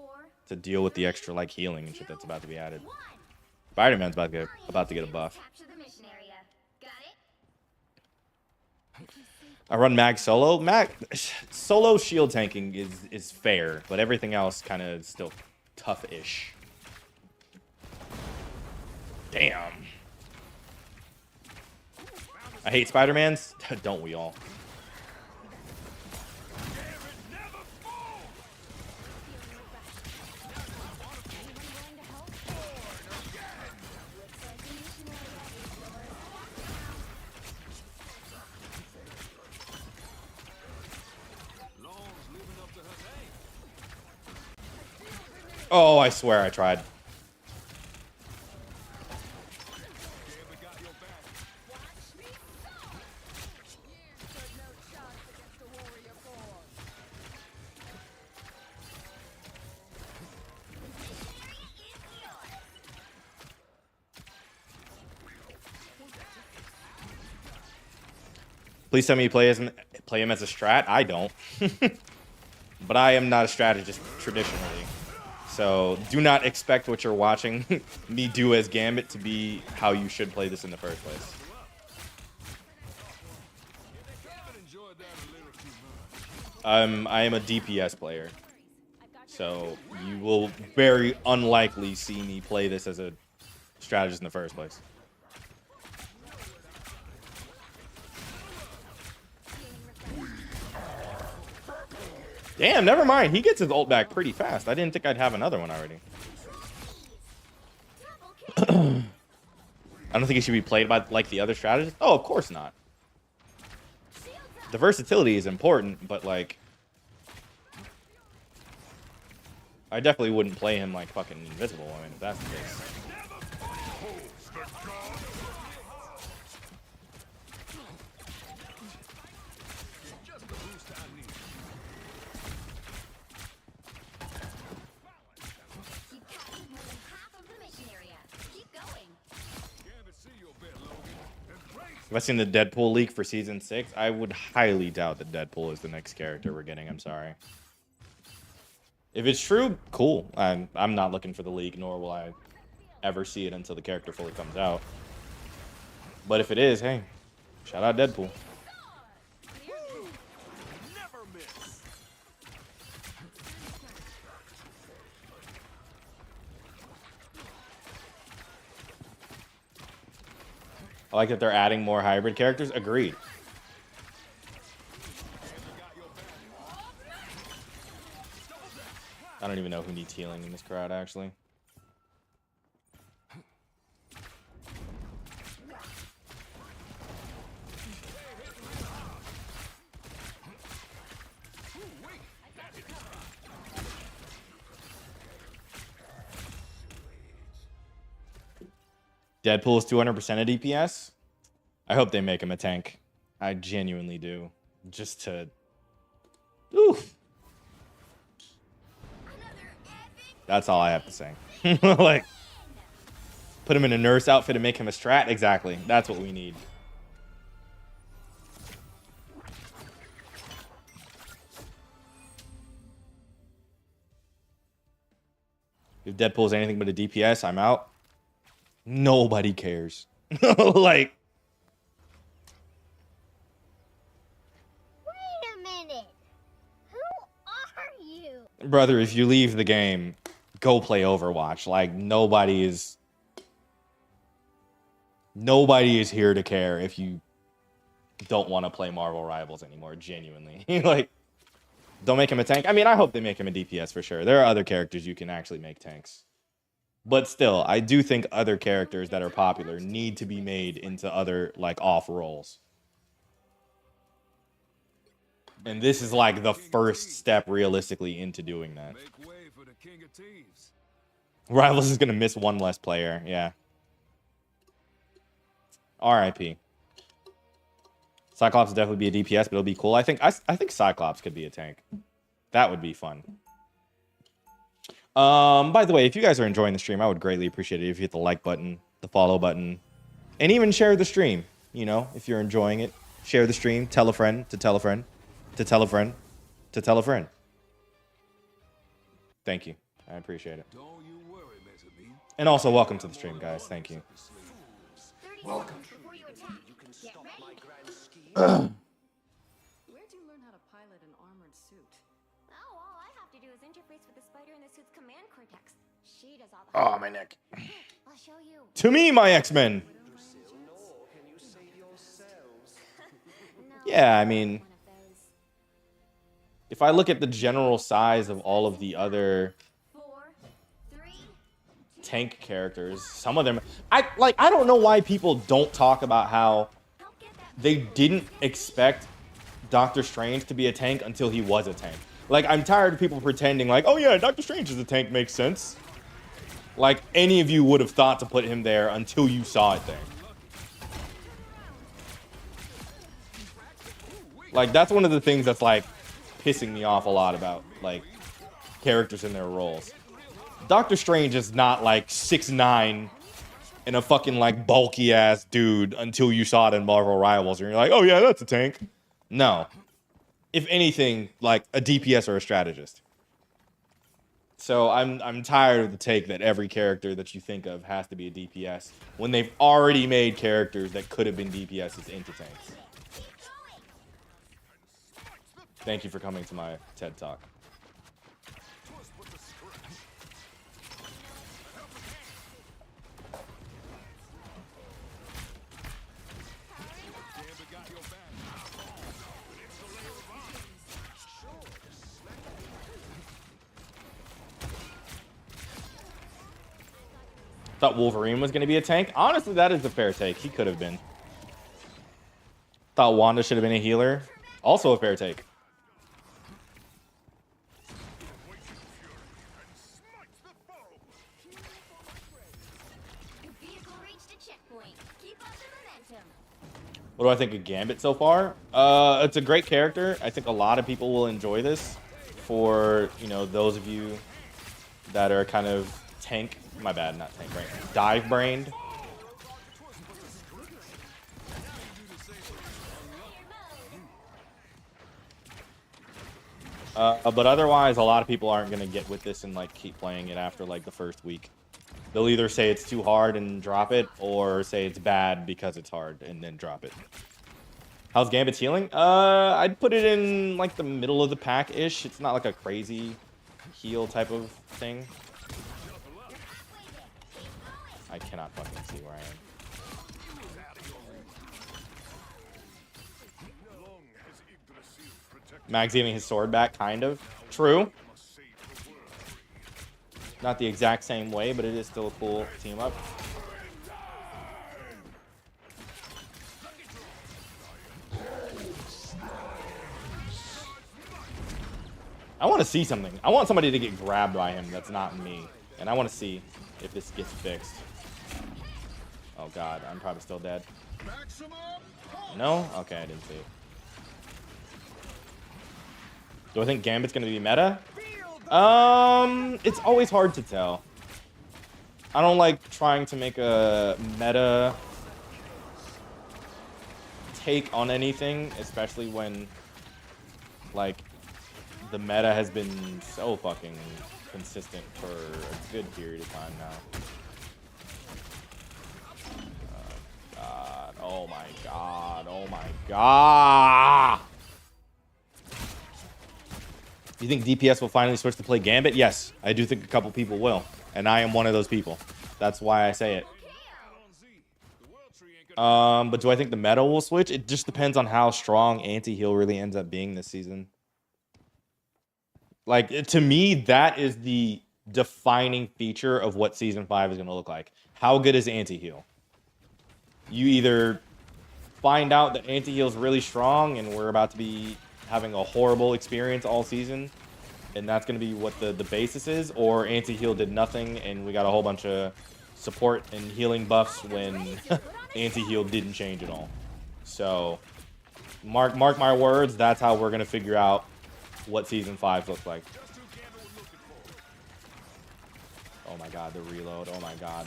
to deal with the extra like healing and shit that's about to be added. Spider-Man's about to get a buff. I run Mag solo. Mag solo shield tanking is fair, but everything else kind of still tough-ish. Damn. I hate Spider-Mans. Don't we all? Oh, I swear I tried. Please tell me you play him as a strat. I don't. But I am not a strategist traditionally. So do not expect what you're watching me do as Gambit to be how you should play this in the first place. I am a DPS player. So you will very unlikely see me play this as a strategist in the first place. Damn, never mind. He gets his ult back pretty fast. I didn't think I'd have another one already. I don't think he should be played by like the other strategists. Oh, of course not. The versatility is important, but like I definitely wouldn't play him like fucking invisible. I mean, if that's the case. If I seen the Deadpool leak for season 6, I would highly doubt that Deadpool is the next character we're getting. I'm sorry. If it's true, cool. I'm not looking for the leak, nor will I ever see it until the character fully comes out. But if it is, hey, shout out Deadpool. I like that they're adding more hybrid characters. Agreed. I don't even know who needs healing in this crowd, actually. Deadpool is 200% of DPS. I hope they make him a tank. I genuinely do. Just to... Oof. That's all I have to say. Like, put him in a nurse outfit and make him a strat? Exactly. That's what we need. If Deadpool's anything but a DPS, I'm out. Nobody cares. Like... Wait a minute. Who are you? Brother, if you leave the game, go play Overwatch. Like, nobody is here to care if you don't want to play Marvel Rivals anymore, genuinely. Like, don't make him a tank. I mean, I hope they make him a DPS for sure. There are other characters you can actually make tanks. But still, I do think other characters that are popular need to be made into other, like, off roles. And this is like the first step realistically into doing that. Make way for the King of Thieves. Rivals is going to miss one less player. Yeah. RIP. Cyclops will definitely be a DPS, but it'll be cool. I think Cyclops could be a tank. That would be fun. By the way, if you guys are enjoying the stream, I would greatly appreciate it if you hit the like button, the follow button, and even share the stream. You know, if you're enjoying it, share the stream, tell a friend to tell a friend, to tell a friend, to tell a friend. Thank you. I appreciate it. Don't you worry, Mezzanine. And also, welcome to the stream, guys. Thank you. 30 seconds before you attack. Get ready. Where'd you learn how to pilot an armored suit? Oh, all I have to do is interface with the spider in the suit's command cortex. She does all the Oh, my neck. I'll show you. To me, my X-Men. Yeah, I mean, if I look at the general size of all of the other 4, 3, tank characters, some of them, I don't know why people don't talk about how help get that. they didn't expect Doctor Strange to be a tank until he was a tank. Like, I'm tired of people pretending like, oh yeah, Doctor Strange is a tank, makes sense. Like, any of you would have thought to put him there until you saw it there. Like, that's one of the things that's, like, pissing me off a lot about, like, characters in their roles. Doctor Strange is not, like, 6'9" and a fucking, like, bulky-ass dude until you saw it in Marvel Rivals, and you're like, oh, yeah, that's a tank. No. If anything, like, a DPS or a strategist. So I'm tired of the take that every character that you think of has to be a DPS when they've already made characters that could have been DPSs into tanks. Thank you for coming to my TED Talk. Gambit got your back. It's the layer of Thought Wolverine was going to be a tank. Honestly, that is a fair take. He could have been. Thought Wanda should have been a healer. Also a fair take. Your vehicle reached a checkpoint. Keep up the momentum. What do I think of Gambit so far? It's a great character. I think a lot of people will enjoy this. For, you know, those of you that are kind of tank, my bad, not tank brain, dive brained. But otherwise, a lot of people aren't gonna get with this and like keep playing it after like the first week. They'll either say it's too hard and drop it, or say it's bad because it's hard and then drop it. How's Gambit's healing? I'd put it in like the middle of the pack-ish. It's not like a crazy heal type of thing. I cannot fucking see where I am. Mag's giving his sword back, kind of. True. Not the exact same way, but it is still a cool team up. I want to see something. I want somebody to get grabbed by him that's not me. And I want to see if this gets fixed. Oh god, I'm probably still dead. No? Okay, I didn't see it. Do I think Gambit's gonna be meta? It's always hard to tell. I don't like trying to make a meta take on anything, especially when, like, the meta has been so fucking consistent for a good period of time now. God. Oh my god. Oh my god. You think DPS will finally switch to play Gambit? Yes, I do think a couple people will. And I am one of those people. That's why I say it. But do I think the meta will switch? It just depends on how strong anti-heal really ends up being this season. Like, to me, that is the defining feature of what Season 5 is going to look like. How good is anti-heal? You either find out that anti-heal is really strong and we're about to be having a horrible experience all season, and that's going to be what the basis is, or anti-heal did nothing and we got a whole bunch of support and healing buffs when anti-heal didn't change at all. So, mark my words, that's how we're going to figure out what Season 5 looks like. Oh my god, the reload. Oh my god.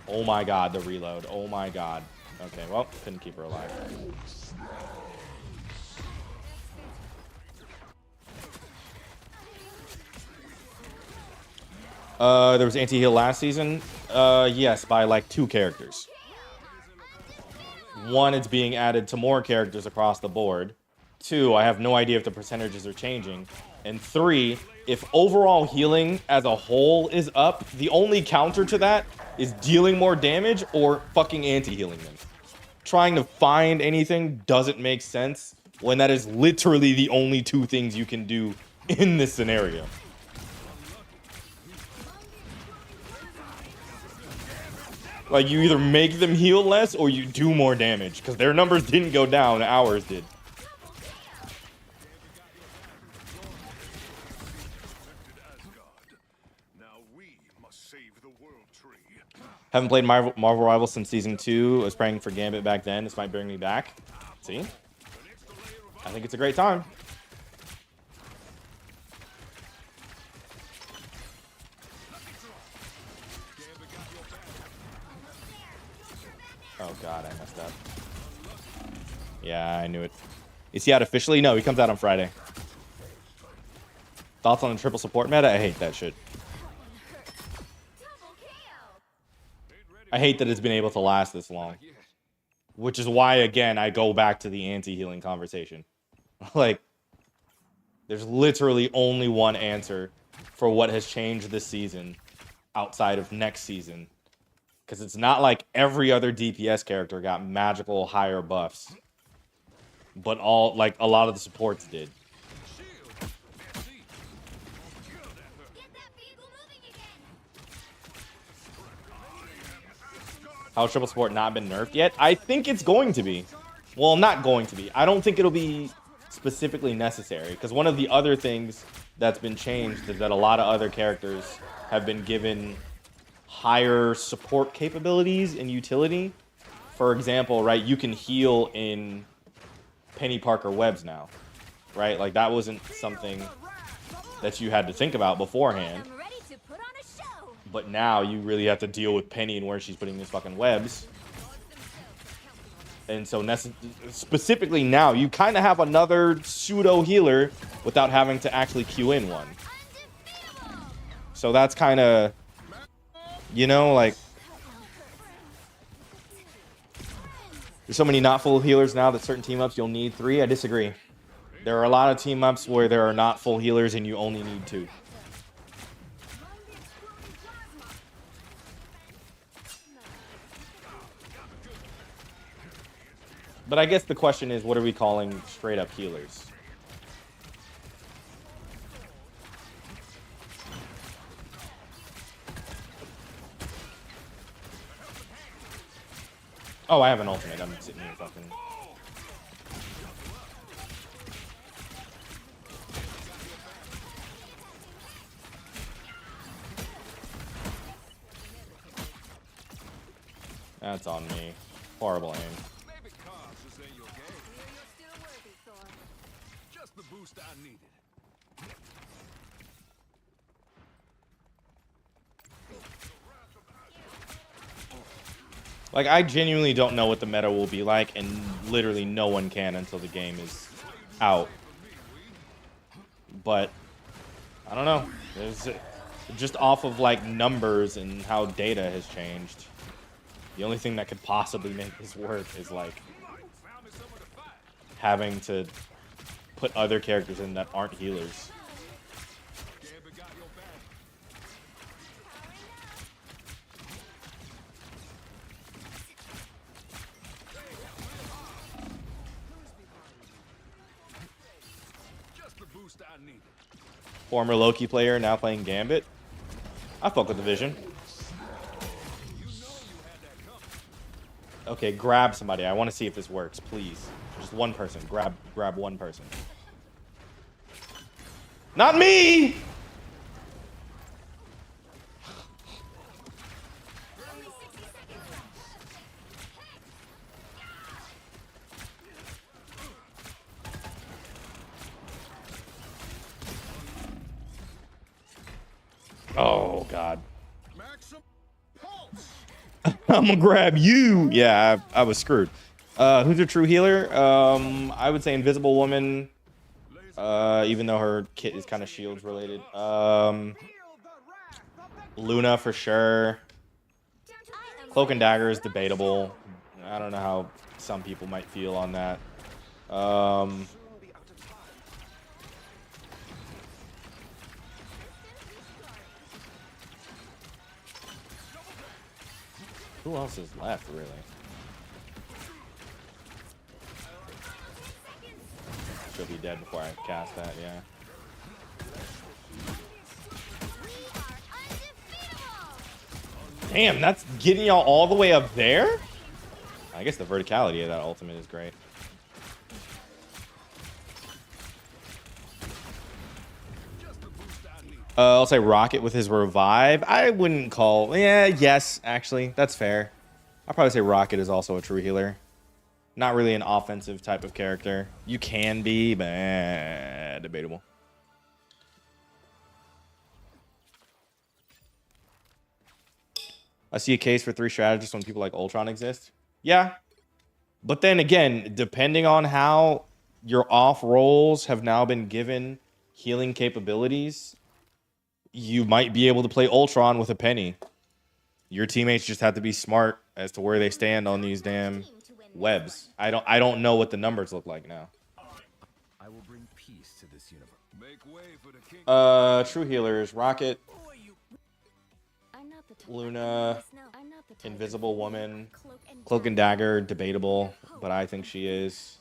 Oh my god, the reload. Oh my god. Okay, well, couldn't keep her alive. There was anti-heal last season. Yes, by like 2 characters. One, it's being added to more characters across the board. 2, I have no idea if the percentages are changing. And 3, if overall healing as a whole is up, the only counter to that is dealing more damage or fucking anti-healing them. Trying to find anything doesn't make sense when that is literally the only 2 things you can do in this scenario. Like, you either make them heal less or you do more damage, because their numbers didn't go down, ours did. Haven't played Marvel Rivals since Season 2. I was praying for Gambit back then. This might bring me back. See? I think it's a great time. Oh god, I messed up. Yeah, I knew it. Is he out officially? No, he comes out on Friday. Thoughts on the triple support meta? I hate that shit. I hate that it's been able to last this long. Which is why, again, I go back to the anti-healing conversation. Like, there's literally only one answer for what has changed this season outside of next season. Because it's not like every other DPS character got magical higher buffs. But all, like, a lot of the supports did. How triple support not been nerfed yet? I think it's going to be. Well, not going to be. I don't think it'll be specifically necessary. Because one of the other things that's been changed is that a lot of other characters have been given higher support capabilities and utility. For example, right, you can heal in Penny Parker webs now. Right? Like, that wasn't something that you had to think about beforehand. But now you really have to deal with Penny and where she's putting these fucking webs. And so specifically now, you kind of have another pseudo healer without having to actually queue in one. So that's kind of, you know, like, there's so many not full healers now that certain team ups you'll need 3. I disagree. There are a lot of team ups where there are not full healers and you only need 2. But I guess the question is, what are we calling straight up healers? Oh, I have an ultimate. I'm sitting here fucking. That's on me. Horrible aim. Maybe cars just ain't your game. You're still worthy, Thor. Just the boost I needed. Like, I genuinely don't know what the meta will be like, and literally no one can until the game is out. But I don't know. There's just off of like numbers and how data has changed. The only thing that could possibly make this work is like having to put other characters in that aren't healers. Gambit got your back. Just the boost I needed. Former Loki player, now playing Gambit. I fuck with the vision. Okay, grab somebody. I want to see if this works, please. Just one person. Grab one person. Not me! Only 60 seconds left. Oh, God. Maximum pulse. I'm gonna grab you. Yeah, I was screwed. Who's a true healer? I would say Invisible Woman. Even though her kit is kind of shields related. Luna for sure. Cloak and Dagger is debatable. I don't know how some people might feel on that. Who else is left, really? She'll be dead before I cast that, yeah. Damn, that's getting y'all all the way up there? I guess the verticality of that ultimate is great. I'll say Rocket with his revive. I wouldn't call... Yeah, yes, actually. That's fair. I'll probably say Rocket is also a true healer. Not really an offensive type of character. You can be, but debatable. I see a case for 3 strategists when people like Ultron exist. Yeah. But then again, depending on how your off roles have now been given healing capabilities, you might be able to play Ultron with a penny. Your teammates just have to be smart as to where they stand on these damn webs. I don't know what the numbers look like now. I will bring peace to this universe. Make way for the king. True healers, Rocket, I'm not the type Luna, I'm not the type Invisible Woman, of Cloak and Dagger, debatable, but I think she is.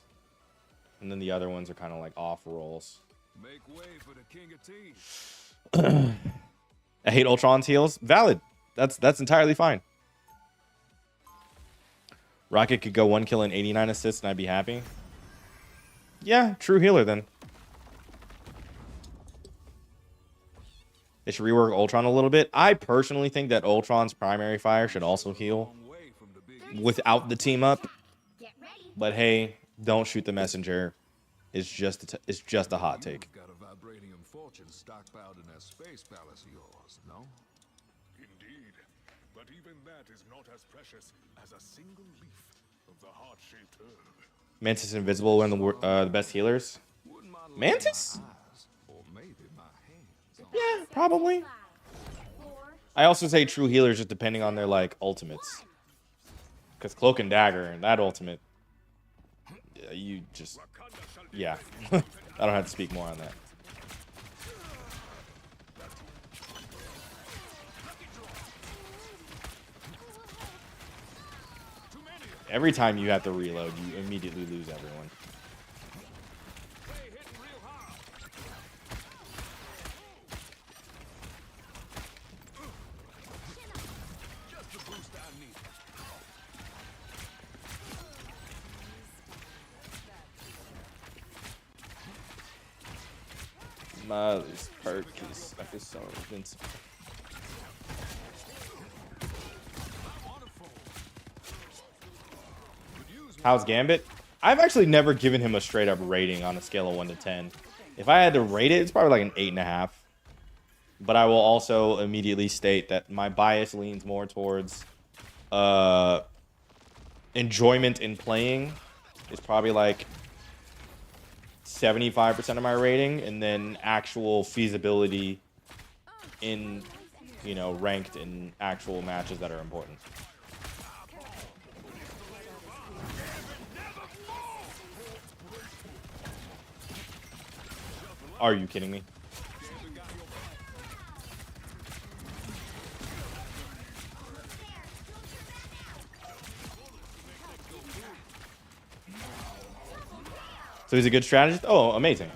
And then the other ones are kind of like off roles. Make way for the king of teams. I hate Ultron's heals. Valid. That's entirely fine. Rocket could go 1 kill and 89 assists and I'd be happy. Yeah, true healer then. They should rework Ultron a little bit. I personally think that Ultron's primary fire should also heal Long way from the big without the team up. Get ready. But hey, don't shoot the messenger. It's just a hot take. Got a vibranium fortune stockpiled in that space palace of yours, no? Indeed. But even that is not as precious as a single leaf of the heart-shaped herb. Mantis Invisible, one of the best healers. Wouldn't mind Mantis? my eyes, or maybe my hands. Yeah, probably. 5, 4, I also say true healers just depending on their like ultimates. Because Cloak and Dagger and that ultimate, you just, yeah. I don't have to speak more on that. Every time you have to reload, you immediately lose everyone. Just the boost I need. This perk is I feel so invincible. How's Gambit? I've actually never given him a straight up rating on a scale of 1 to 10. If I had to rate it, it's probably like an 8.5. But I will also immediately state that my bias leans more towards enjoyment in playing. It's probably like 75% of my rating, and then actual feasibility in, you know, ranked in actual matches that are important. Are you kidding me? So he's a good strategist? Oh, amazing.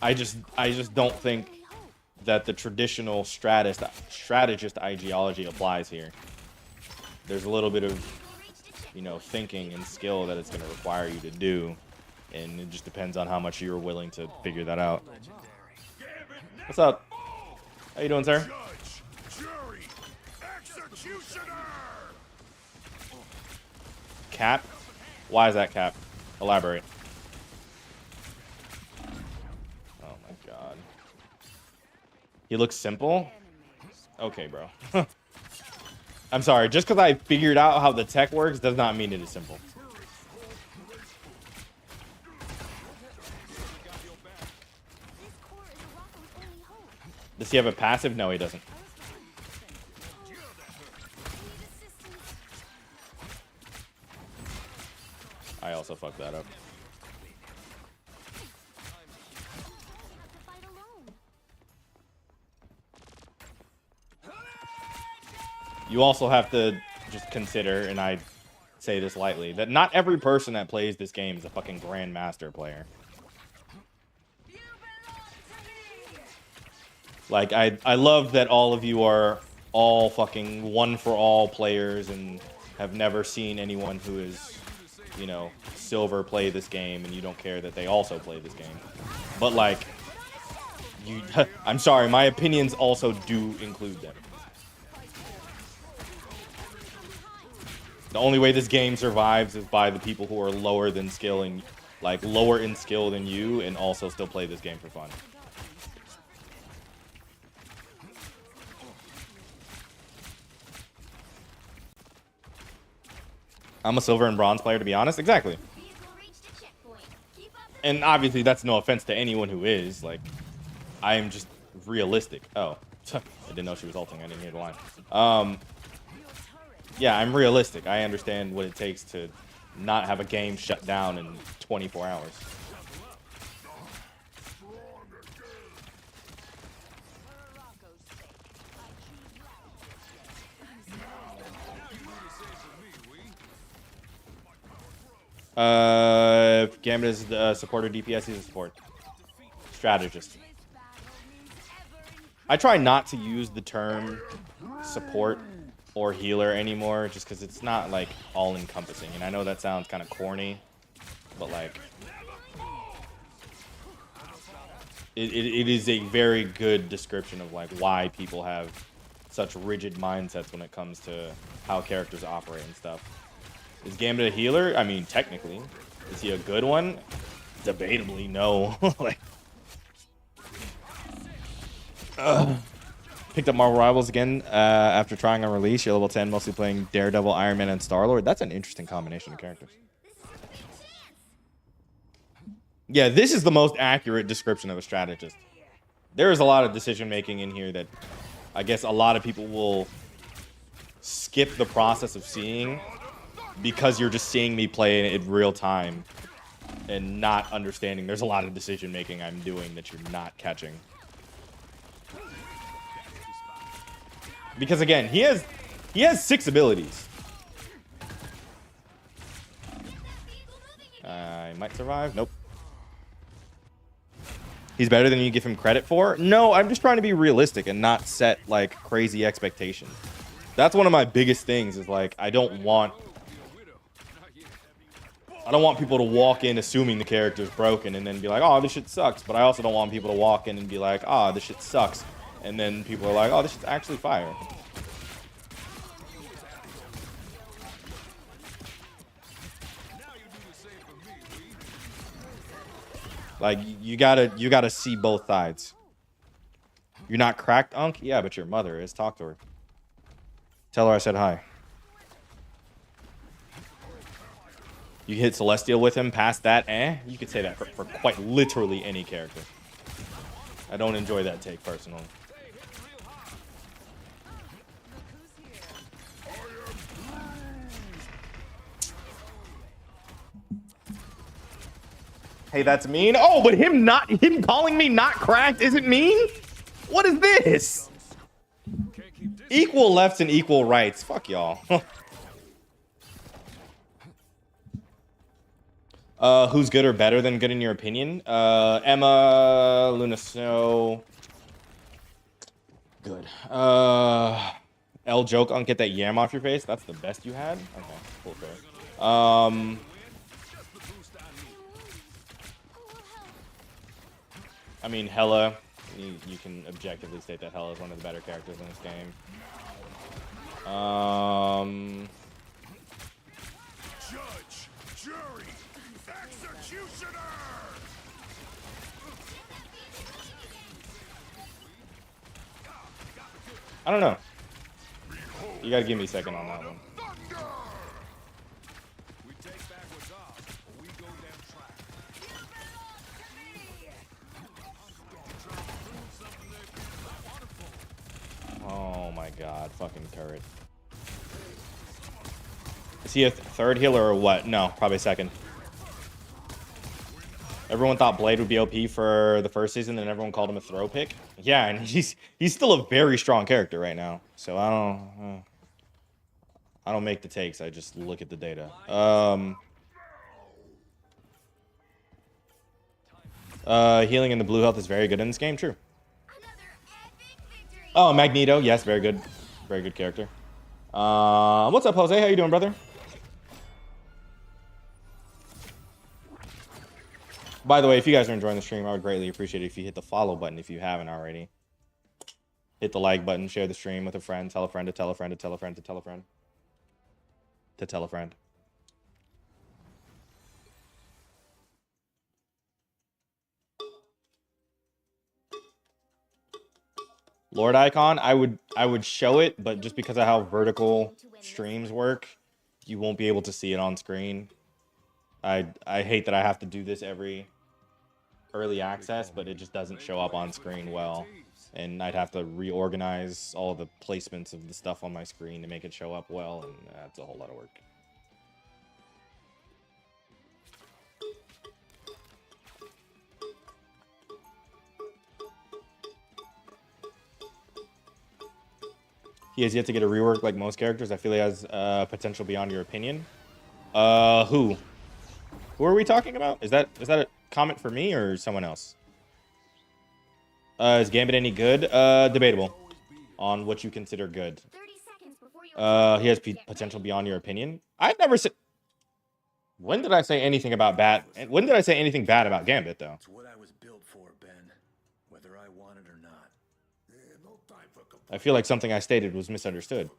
I just don't think that the traditional strategist ideology applies here. There's a little bit of, you know, thinking and skill that it's going to require you to do, and it just depends on how much you're willing to figure that out. What's up? How you doing, sir? Jury, executioner. Cap? Why is that cap? Elaborate. Oh my god. He looks simple? Okay, bro. I'm sorry, just because I figured out how the tech works does not mean it is simple. Does he have a passive? No, he doesn't. I also fucked that up. You also have to just consider, and I say this lightly, that not every person that plays this game is a fucking grandmaster player. Like, I love that all of you are all fucking one-for-all players and have never seen anyone who is, you know, silver play this game, and you don't care that they also play this game. But, like, you, I'm sorry, my opinions also do include them. The only way this game survives is by the people who are lower than skill and, like, lower in skill than you, and also still play this game for fun. I'm a silver and bronze player, to be honest. Exactly. And obviously, that's no offense to anyone who is. Like, I am just realistic. Oh, I didn't know she was ulting. I didn't hear the line. Yeah, I'm realistic. I understand what it takes to not have a game shut down in 24 hours. If Gambit is the supporter DPS, he's a support. Strategist. I try not to use the term support or healer anymore, just because it's not, like, all-encompassing. And I know that sounds kind of corny, but, like, it is a very good description of, like, why people have such rigid mindsets when it comes to how characters operate and stuff. Is Gambit a healer? I mean, technically. Is he a good one? Debatably, no. Like, picked up Marvel Rivals again after trying on release. You're level 10, mostly playing Daredevil, Iron Man, and Star-Lord. That's an interesting combination of characters. Yeah, this is the most accurate description of a strategist. There is a lot of decision-making in here that I guess a lot of people will skip the process of seeing because you're just seeing me play it in real time and not understanding there's a lot of decision-making I'm doing that you're not catching. Because again, he has 6 abilities. I might survive. Nope. He's better than you give him credit for? No, I'm just trying to be realistic and not set, like, crazy expectations. That's one of my biggest things is, like, I don't want I don't want people to walk in assuming the character's broken and then be like, oh, this shit sucks. But I also don't want people to walk in and be like, ah, oh, this shit sucks. And then people are like, oh, this shit's actually fire. Like, you gotta see both sides. You're not cracked, Unk? Yeah, but your mother is. Talk to her. Tell her I said hi. You hit Celestial with him, past that, you could say that for quite literally any character. I don't enjoy that take, personally. Hey, that's mean. Oh, but him calling me not cracked isn't mean? What is this? Equal lefts and equal rights. Fuck y'all. Who's good or better than good in your opinion? Emma, Luna Snow. Good. L joke on get that yam off your face. That's the best you had? Okay, cool, fair. I mean, Hella, you can objectively state that Hella is one of the better characters in this game. Judge, jury, executioner. I don't know. You gotta give me a second on that one. We take back what's ours, or we go down track. Oh my god, fucking turret. Is he a third healer or what? No, probably second. Everyone thought Blade would be OP for the first season, and everyone called him a throw pick. Yeah, and he's still a very strong character right now. So I don't make the takes. I just look at the data. Healing in the blue health is very good in this game. True. Oh, Magneto. Yes, very good. Very good character. What's up, Jose? How you doing, brother? By the way, if you guys are enjoying the stream, I would greatly appreciate it if you hit the follow button if you haven't already. Hit the like button, share the stream with a friend, tell a friend to tell a friend to tell a friend to tell a friend to tell a friend. Lord Icon, I would show it, but just because of how vertical streams work, you won't be able to see it on screen. I hate that I have to do this every early access, but it just doesn't show up on screen well. And I'd have to reorganize all the placements of the stuff on my screen to make it show up well, and that's a whole lot of work. He has yet to get a rework like most characters. I feel he has potential beyond your opinion. Who? Who are we talking about? Is that a comment for me or someone else? Is Gambit any good? Debatable on what you consider good. He has potential beyond your opinion. I've never said. When did I say anything about bad? When did I say anything bad about Gambit though? It's what I was built for, Ben. Whether I want it or not. I feel like something I stated was misunderstood.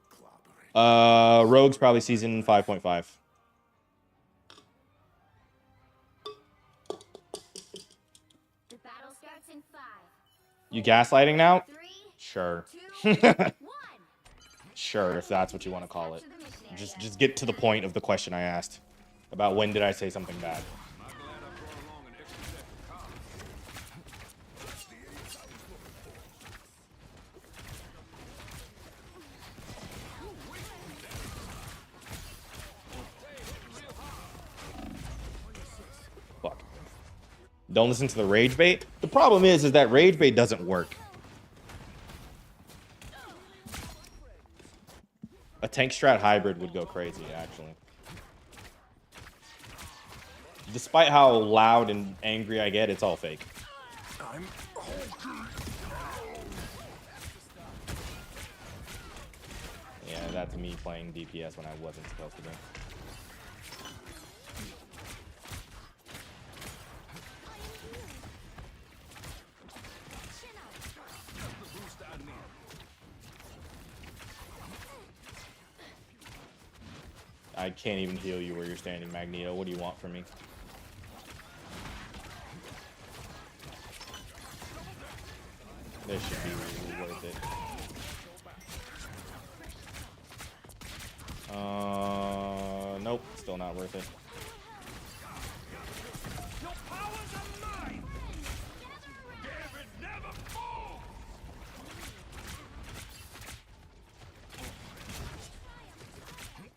Rogue's probably season 5.5. The battle starts in 5. You gaslighting now? 3, Sure. 2, 1. Sure, if that's what you want to call it. Just get to the point of the question I asked about when did I say something bad. Fuck. Don't listen to the rage bait. The problem is that rage bait doesn't work. A tank strat hybrid would go crazy, actually. Despite how loud and angry I get, it's all fake. Yeah, that's me playing DPS when I wasn't supposed to be. I can't even heal you where you're standing, Magneto. What do you want from me? This should be worth it. Nope, still not worth it. Your powers are mine! Gambit never falls!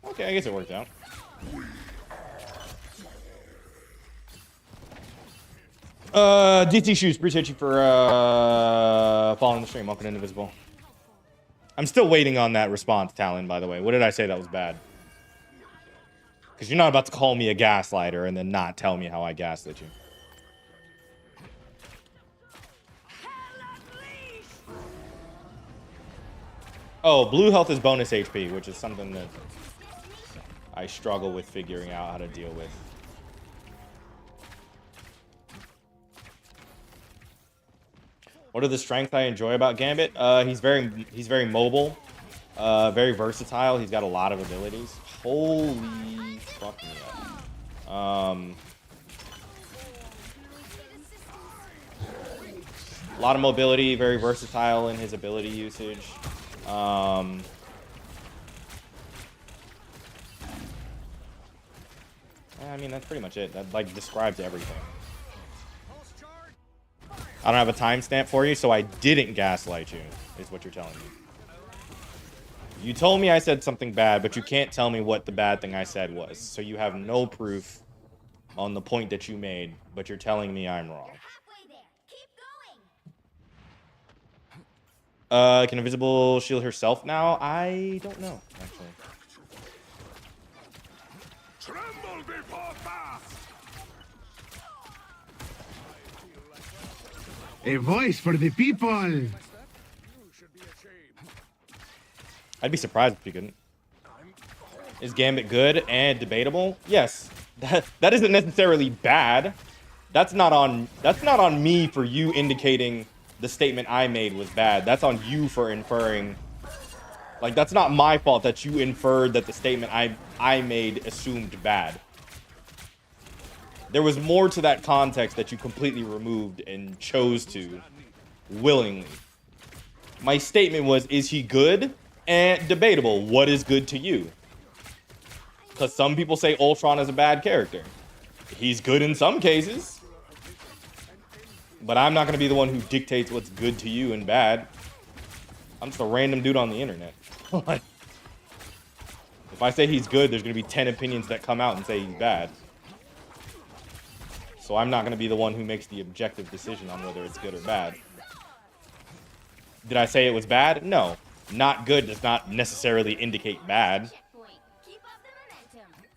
Okay, I guess it worked out. DT Shoes, appreciate you for following the stream. Welcome to Invisible. I'm still waiting on that response, Talon, by the way. What did I say that was bad? Because you're not about to call me a gaslighter and then not tell me how I gaslit you. Oh, blue health is bonus HP, which is something that I struggle with figuring out how to deal with. What are the strengths I enjoy about Gambit? He's very mobile, very versatile. He's got a lot of abilities. Holy fuck me up. A lot of mobility, very versatile in his ability usage. I mean, that's pretty much it. That like describes everything. I don't have a timestamp for you, so I didn't gaslight you, is what you're telling me. You told me I said something bad, but you can't tell me what the bad thing I said was. So you have no proof on the point that you made, but you're telling me I'm wrong. Halfway there. Keep going. Can Invisible shield herself now? I don't know, actually. Tremble before fast! A voice for the people. You should be ashamed. I'd be surprised if you couldn't. Is Gambit good and debatable? Yes. That isn't necessarily bad. That's not on me for you indicating the statement I made was bad. That's on you for inferring. Like, that's not my fault that you inferred that the statement I made assumed bad. There was more to that context that you completely removed and chose to willingly. My statement was, is he good and debatable? What is good to you? Because some people say Ultron is a bad character. He's good in some cases. But I'm not going to be the one who dictates what's good to you and bad. I'm just a random dude on the internet. Like, if I say he's good, there's going to be 10 opinions that come out and say he's bad. So I'm not going to be the one who makes the objective decision on whether it's good or bad. Did I say it was bad? No. Not good does not necessarily indicate bad. Checkpoint. Keep up the momentum.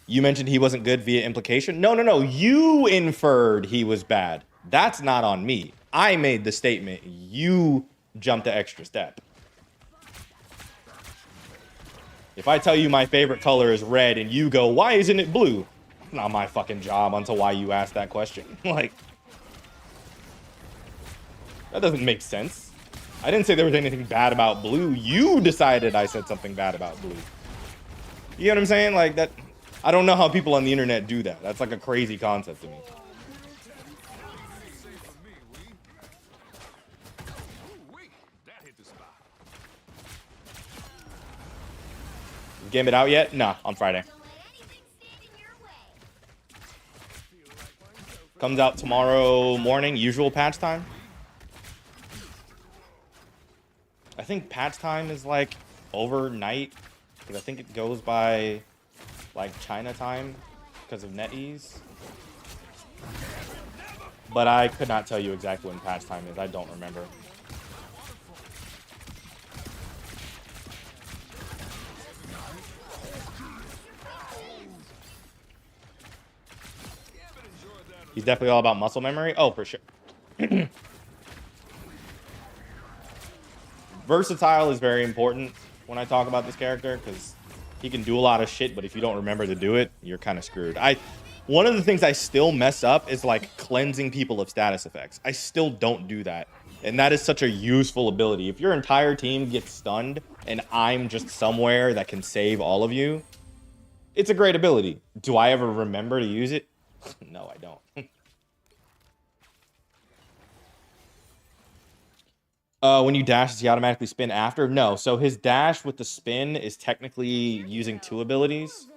You mentioned he wasn't good via implication? No. You inferred he was bad. That's not on me. I made the statement. You jumped the extra step. If I tell you my favorite color is red and you go, why isn't it blue? It's not my fucking job until why you asked that question. Like, that doesn't make sense. I didn't say there was anything bad about blue. You decided I said something bad about blue. You know what I'm saying? Like, that. I don't know how people on the internet do that. That's like a crazy concept to me. That hit the spot. Gambit out yet? Nah, on Friday. Don't let anything stand in your way. Comes out tomorrow morning, usual patch time. I think patch time is like overnight, because I think it goes by like China time because of NetEase. But I could not tell you exactly when patch time is. I don't remember. He's definitely all about muscle memory. Oh, for sure. Versatile is very important when I talk about this character, because he can do a lot of shit, but if you don't remember to do it, you're kind of screwed. One of the things I still mess up is like cleansing people of status effects. I still don't do that. And that is such a useful ability. If your entire team gets stunned and I'm just somewhere that can save all of you, It's a great ability. Do I ever remember to use it? No, I don't. When you dash, does he automatically spin after? No. So his dash with the spin is technically using two abilities.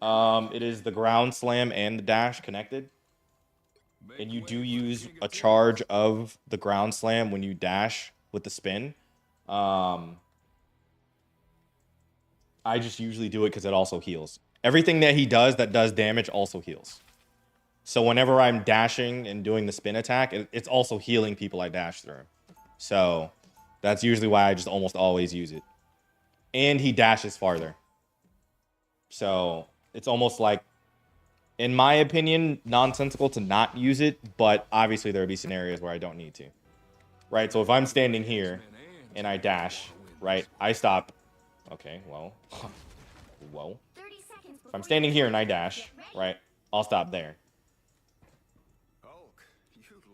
It is the ground slam and the dash connected. And you do use a charge of the ground slam when you dash with the spin. I just usually do it because it also heals. Everything that he does that does damage also heals. So whenever I'm dashing and doing the spin attack, it's also healing people I dash through. So that's usually why I just almost always use it. And he dashes farther. So it's almost like, in my opinion, nonsensical to not use it, but obviously there would be scenarios where I don't need to. Right? So if I'm standing here and I dash, right, I stop. Okay, well. Whoa. If I'm standing here and I dash, right, I'll stop there.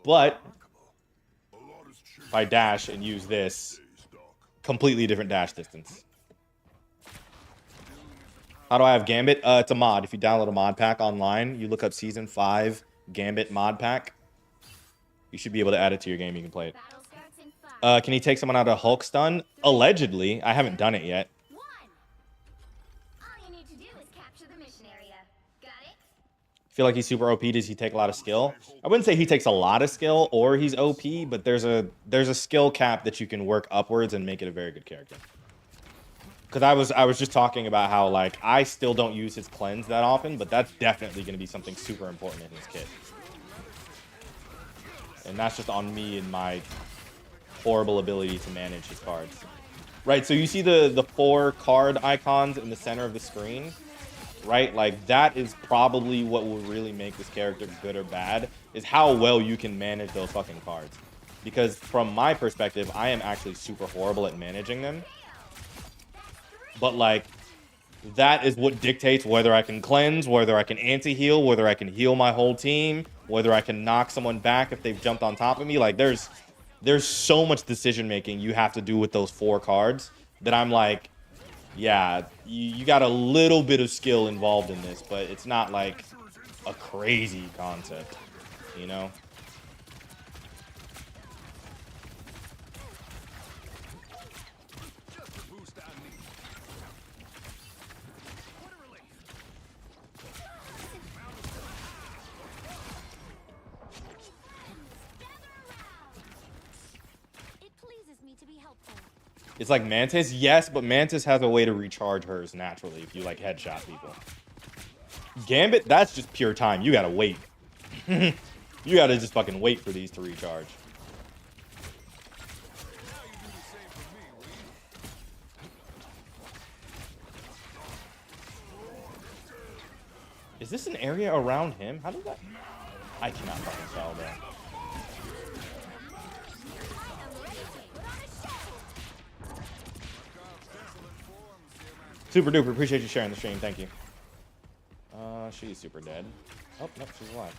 But if I dash and use this, completely different dash distance. How do I have Gambit? It's a mod. If you download a mod pack online, you look up Season 5 Gambit mod pack. You should be able to add it to your game. You can play it. Can he take someone out of Hulk stun? Allegedly. I haven't done it yet. I feel like he's super OP. Does he take a lot of skill? I wouldn't say he takes a lot of skill or he's OP, but there's a skill cap that you can work upwards and make it a very good character. Because I was just talking about how, like, I still don't use his cleanse that often, but that's definitely going to be something super important in his kit. And that's just on me and my horrible ability to manage his cards. Right, so you see the 4 card icons in the center of the screen? Right, like that is probably what will really make this character good or bad, is how well you can manage those fucking cards. Because from my perspective, I am actually super horrible at managing them. But like, that is what dictates whether I can cleanse, whether I can anti-heal, whether I can heal my whole team, whether I can knock someone back if they've jumped on top of me. Like there's so much decision making you have to do with those 4 cards that I'm like, yeah, you got a little bit of skill involved in this, but it's not like a crazy concept, you know? It's like Mantis, yes, but Mantis has a way to recharge hers naturally if you like headshot people. Gambit, that's just pure time. You gotta wait. You gotta just fucking wait for these to recharge. Is this an area around him? How did that? I cannot fucking tell, bro. Super duper, appreciate you sharing the stream, thank you. She's super dead. Oh, nope, she's alive.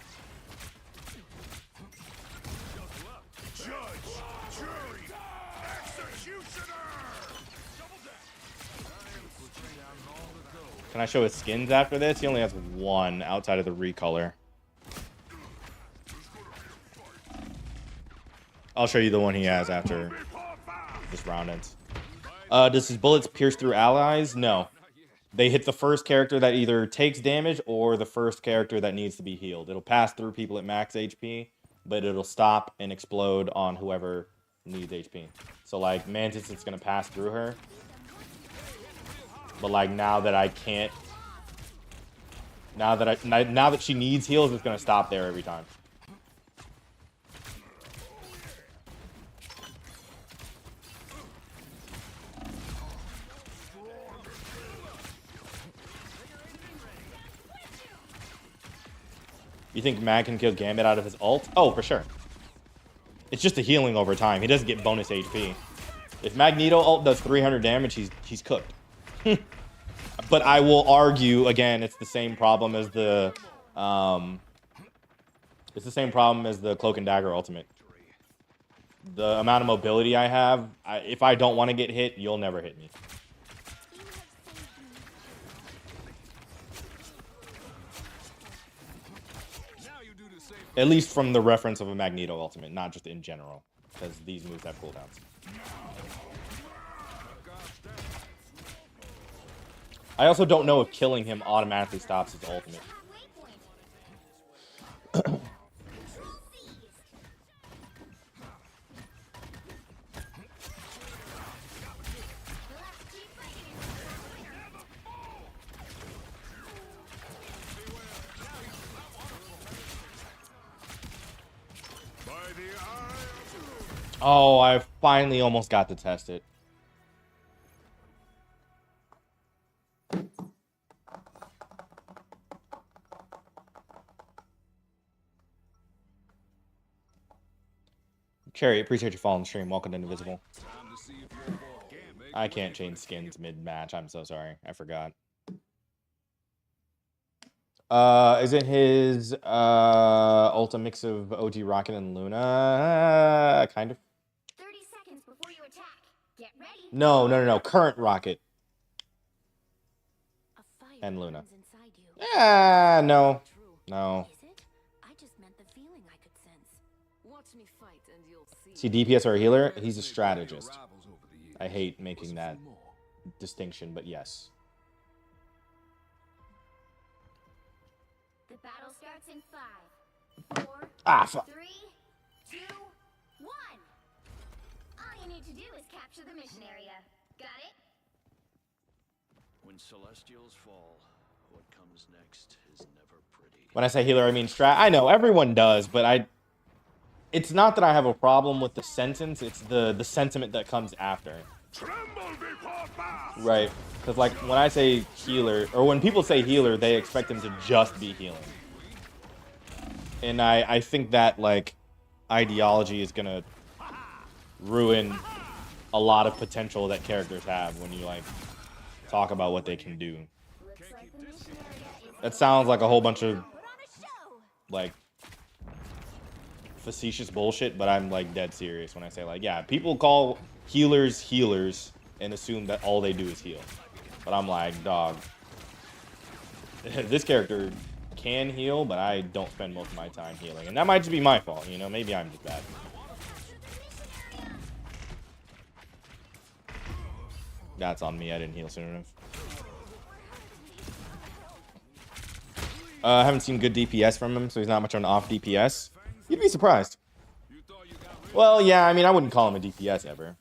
Can I show his skins after this? He only has 1 outside of the recolor. I'll show you the one he has after this round ends. Does his bullets pierce through allies? No. They hit the first character that either takes damage or the first character that needs to be healed. It'll pass through people at max HP, but it'll stop and explode on whoever needs HP. So, like, Mantis, it's going to pass through her. But, like, now that I can't... Now that she needs heals, it's going to stop there every time. You think Mag can kill Gambit out of his ult? Oh, for sure. It's just a healing over time. He doesn't get bonus HP. If Magneto ult does 300 damage, he's cooked. But I will argue again, it's the same problem as the Cloak and Dagger ultimate. The amount of mobility I have, if I don't want to get hit, you'll never hit me. At least from the reference of a Magneto ultimate, not just in general, because these moves have cooldowns. I also don't know if killing him automatically stops his ultimate. Oh, I finally almost got to test it. Cherry, appreciate you following the stream. Welcome to Invisible. I can't change skins mid-match. I'm so sorry. I forgot. Is it his Ulta mix of OG Rocket and Luna? Kind of. 30 seconds before you attack. Get ready. No. Current Rocket and Luna. No. I just meant the feeling I could sense. Watch me fight and you'll see. See, DPS or a healer? He's a strategist. I hate making that distinction, but yes. The battle starts in 5, 4, 3, 2, 1. All you need to do is capture the mission area. Got it? When Celestials fall, what comes next is never pretty. When I say healer, I mean strat. I know, everyone does, but it's not that I have a problem with the sentence, it's the sentiment that comes after. Right. Because, like, when I say healer, or when people say healer, they expect him to just be healing. And I think that, like, ideology is going to ruin a lot of potential that characters have when you, like, talk about what they can do. That sounds like a whole bunch of, like, facetious bullshit, but I'm, like, dead serious when I say, like, yeah, people call healers and assume that all they do is heal. But I'm like, dog, this character can heal, but I don't spend most of my time healing. And that might just be my fault, you know? Maybe I'm just bad. That's on me. I didn't heal soon enough. I haven't seen good DPS from him, so he's not much on off DPS. You'd be surprised. Well, yeah, I mean, I wouldn't call him a DPS ever.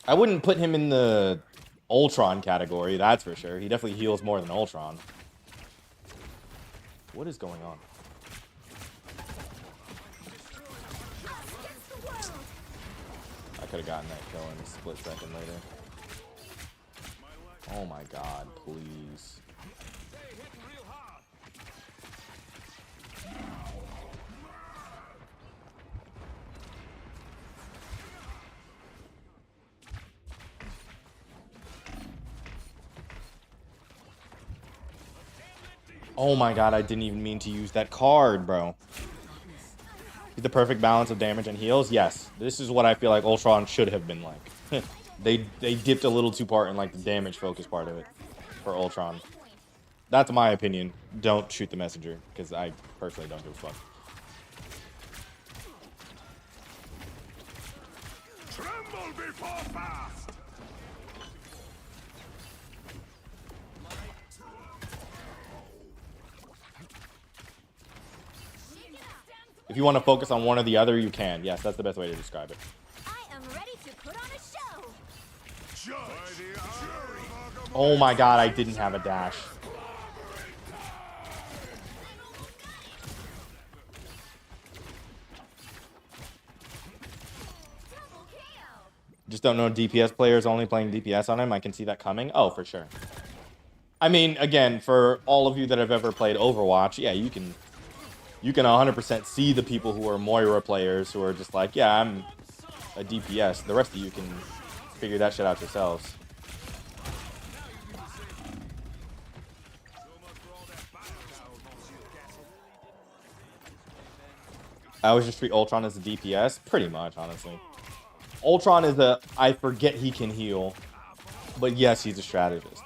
I wouldn't put him in the Ultron category, that's for sure. He definitely heals more than Ultron. What is going on? I could have gotten that kill in a split second later. Oh my god, please. Oh my god, I didn't even mean to use that card, bro. The perfect balance of damage and heals? Yes. This is what I feel like Ultron should have been like. They dipped a little too far in like the damage focus part of it for Ultron. That's my opinion. Don't shoot the messenger, because I personally don't give a fuck. Tremble before fast! If you want to focus on one or the other, you can. Yes, that's the best way to describe it. I am ready to put on a show. Oh my god, I didn't have a dash. Just don't know DPS players only playing DPS on him. I can see that coming. Oh, for sure. I mean, again, for all of you that have ever played Overwatch, yeah, you can 100% see the people who are Moira players who are just like, yeah, I'm a DPS. The rest of you can figure that shit out yourselves. I always just treat Ultron as a DPS. Pretty much, honestly. Ultron is I forget he can heal. But yes, he's a strategist.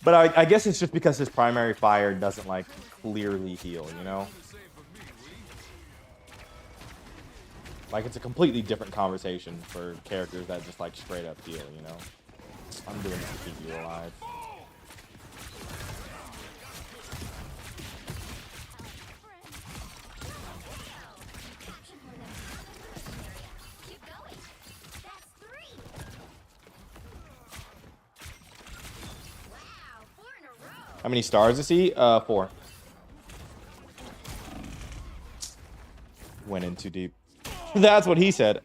But I guess it's just because his primary fire doesn't like clearly heal, you know? Like it's a completely different conversation for characters that just like straight up heal, you know? I'm doing this to keep you alive. How many stars is he? 4. Went in too deep. That's what he said.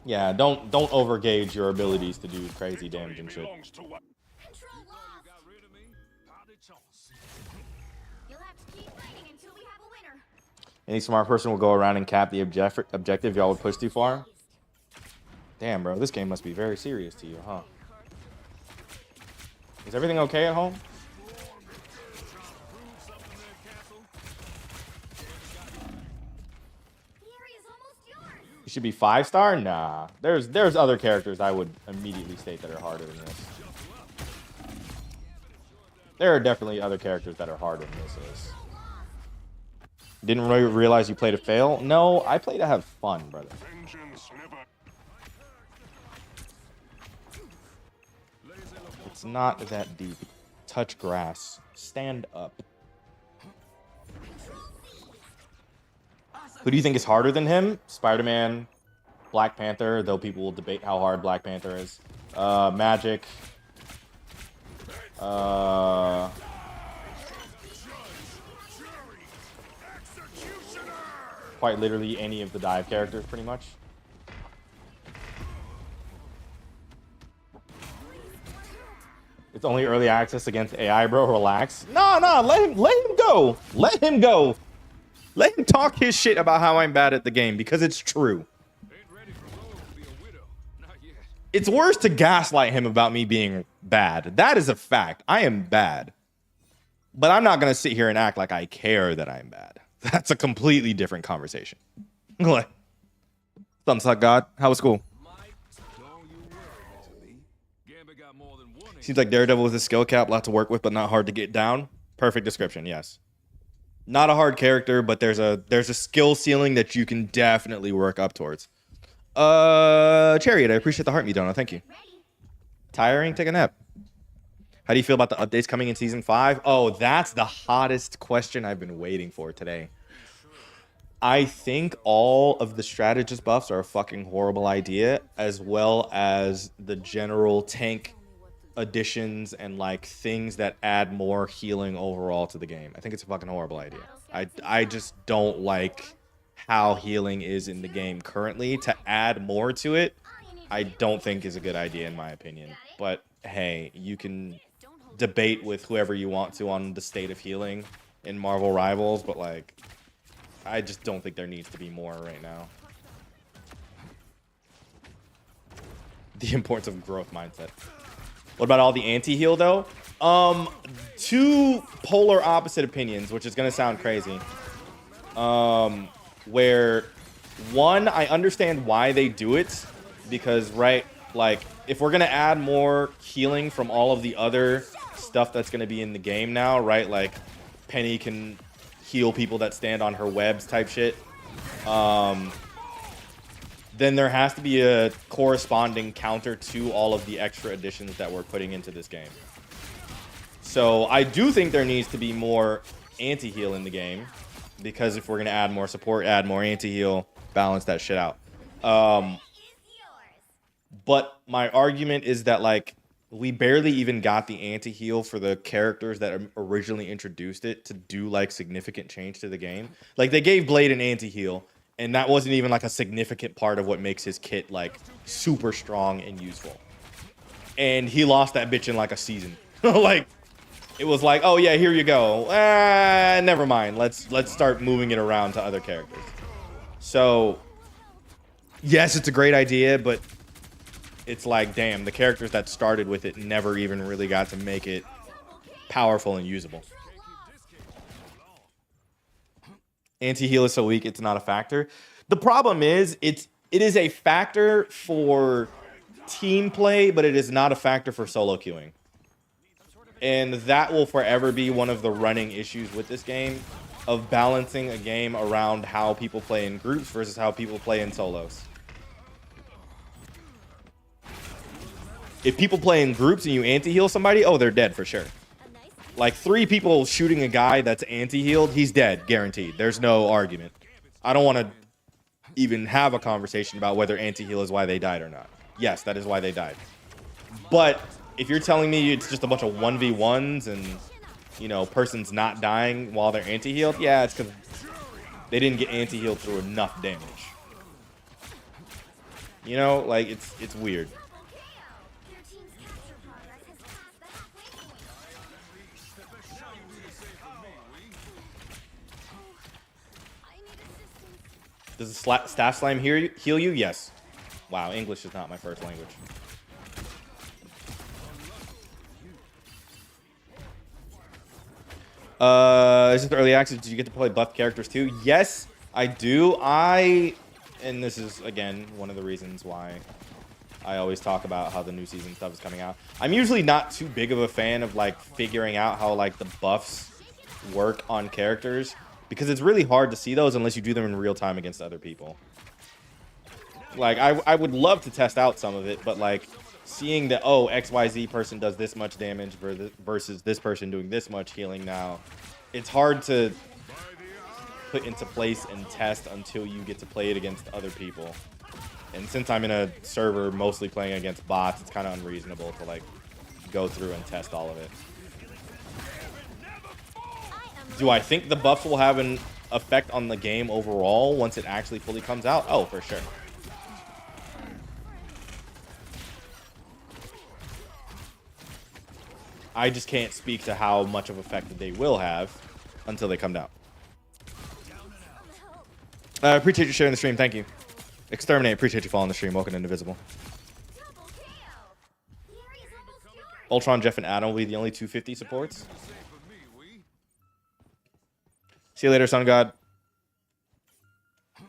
Yeah, don't overgauge your abilities to do crazy damage and shit. Control lost. You'll have to keep fighting until we have a winner. Any smart person will go around and cap the objective y'all would push too far. Damn, bro, this game must be very serious to you, huh? Is everything okay at home? You should be 5-star? Nah. There's other characters I would immediately state that are harder than this. There are definitely other characters that are harder than this is. Didn't really realize you played to fail? No, I play to have fun, brother. It's not that deep. Touch grass. Stand up. Who do you think is harder than him? Spider-Man, Black Panther, though people will debate how hard Black Panther is. Magic. Quite literally any of the dive characters, pretty much. It's only early access against AI, bro. Relax. No, let him go. Let him go. Let him talk his shit about how I'm bad at the game, because it's true. It's worse to gaslight him about me being bad. That is a fact. I am bad. But I'm not going to sit here and act like I care that I'm bad. That's a completely different conversation. Thumbs up, God. How was school? Seems like Daredevil with a skill cap, lot to work with, but not hard to get down. Perfect description, yes. Not a hard character, but there's a skill ceiling that you can definitely work up towards. Chariot, I appreciate the heart me donut. Thank you. Tiring? Take a nap. How do you feel about the updates coming in season 5? Oh, that's the hottest question I've been waiting for today. I think all of the strategist buffs are a fucking horrible idea, as well as the general tank additions and like things that add more healing overall to the game. I think it's a fucking horrible idea. I just don't like how healing is in the game currently. To add more to it, I don't think is a good idea in my opinion. But hey, you can debate with whoever you want to on the state of healing in Marvel Rivals, but like I just don't think there needs to be more right now. The importance of growth mindset. What about all the anti-heal though? Two polar opposite opinions, which is gonna sound crazy. Where one, I understand why they do it, because right, like if we're gonna add more healing from all of the other stuff that's gonna be in the game now, right? Like Penny can heal people that stand on her webs type shit. Then there has to be a corresponding counter to all of the extra additions that we're putting into this game. So I do think there needs to be more anti-heal in the game, because if we're going to add more support, add more anti-heal, balance that shit out. But my argument is that like we barely even got the anti-heal for the characters that originally introduced it to do like significant change to the game. Like they gave Blade an anti-heal, and that wasn't even like a significant part of what makes his kit like super strong and useful. And he lost that bitch in like a season. Like it was like, oh yeah, here you go. Never mind. Let's start moving it around to other characters. So yes, it's a great idea, but it's like, damn, the characters that started with it never even really got to make it powerful and usable. Anti-heal is so weak, it's not a factor. The problem is, it is a factor for team play, but it is not a factor for solo queuing. And that will forever be one of the running issues with this game, of balancing a game around how people play in groups versus how people play in solos. If people play in groups and you anti-heal somebody, oh, they're dead for sure. Like 3 people shooting a guy that's anti-healed, he's dead, guaranteed. There's no argument. I don't want to even have a conversation about whether anti-heal is why they died or not. Yes, that is why they died. But if you're telling me it's just a bunch of 1v1s and, you know, person's not dying while they're anti-healed, yeah, it's because they didn't get anti-healed through enough damage. You know, like, it's weird. Your team's capture progress has passed the halfway point. I need assistance. Does the staff slime heal you? Yes. Wow, English is not my first language. Is this early access? Did you get to play buff characters too? Yes, I do. And this is, again, one of the reasons why I always talk about how the new season stuff is coming out. I'm usually not too big of a fan of, like, figuring out how, like, the buffs work on characters, because it's really hard to see those unless you do them in real time against other people. Like, I would love to test out some of it, but, like, seeing that, oh, XYZ person does this much damage versus this person doing this much healing now, it's hard to put into place and test until you get to play it against other people. And since I'm in a server mostly playing against bots, it's kind of unreasonable to, like, go through and test all of it. Do I think the buffs will have an effect on the game overall once it actually fully comes out? Oh, for sure. I just can't speak to how much of effect that they will have until they come down. Appreciate you sharing the stream. Thank you. Exterminate. Appreciate you following the stream. Welcome to Invisible. Double KO. The area's almost yours. Ultron, Jeff, and Adam will be the only 250 supports. See you later, Sun God. Keep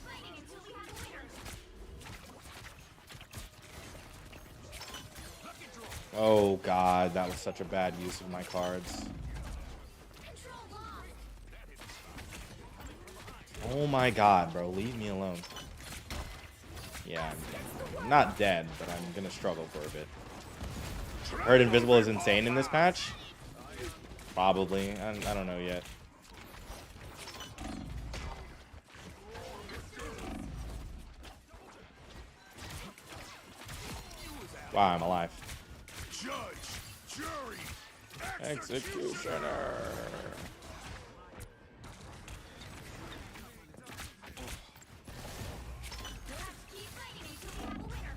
fighting until we have a winner. Oh, God. That was such a bad use of my cards. Control lost. Oh, my God, bro. Leave me alone. Yeah, I'm not dead, but I'm going to struggle for a bit. Heard Invisible is insane in this match? Probably. I don't know yet. Wow, I'm alive. Judge, jury, Executioner. Keep fighting until we have a winner.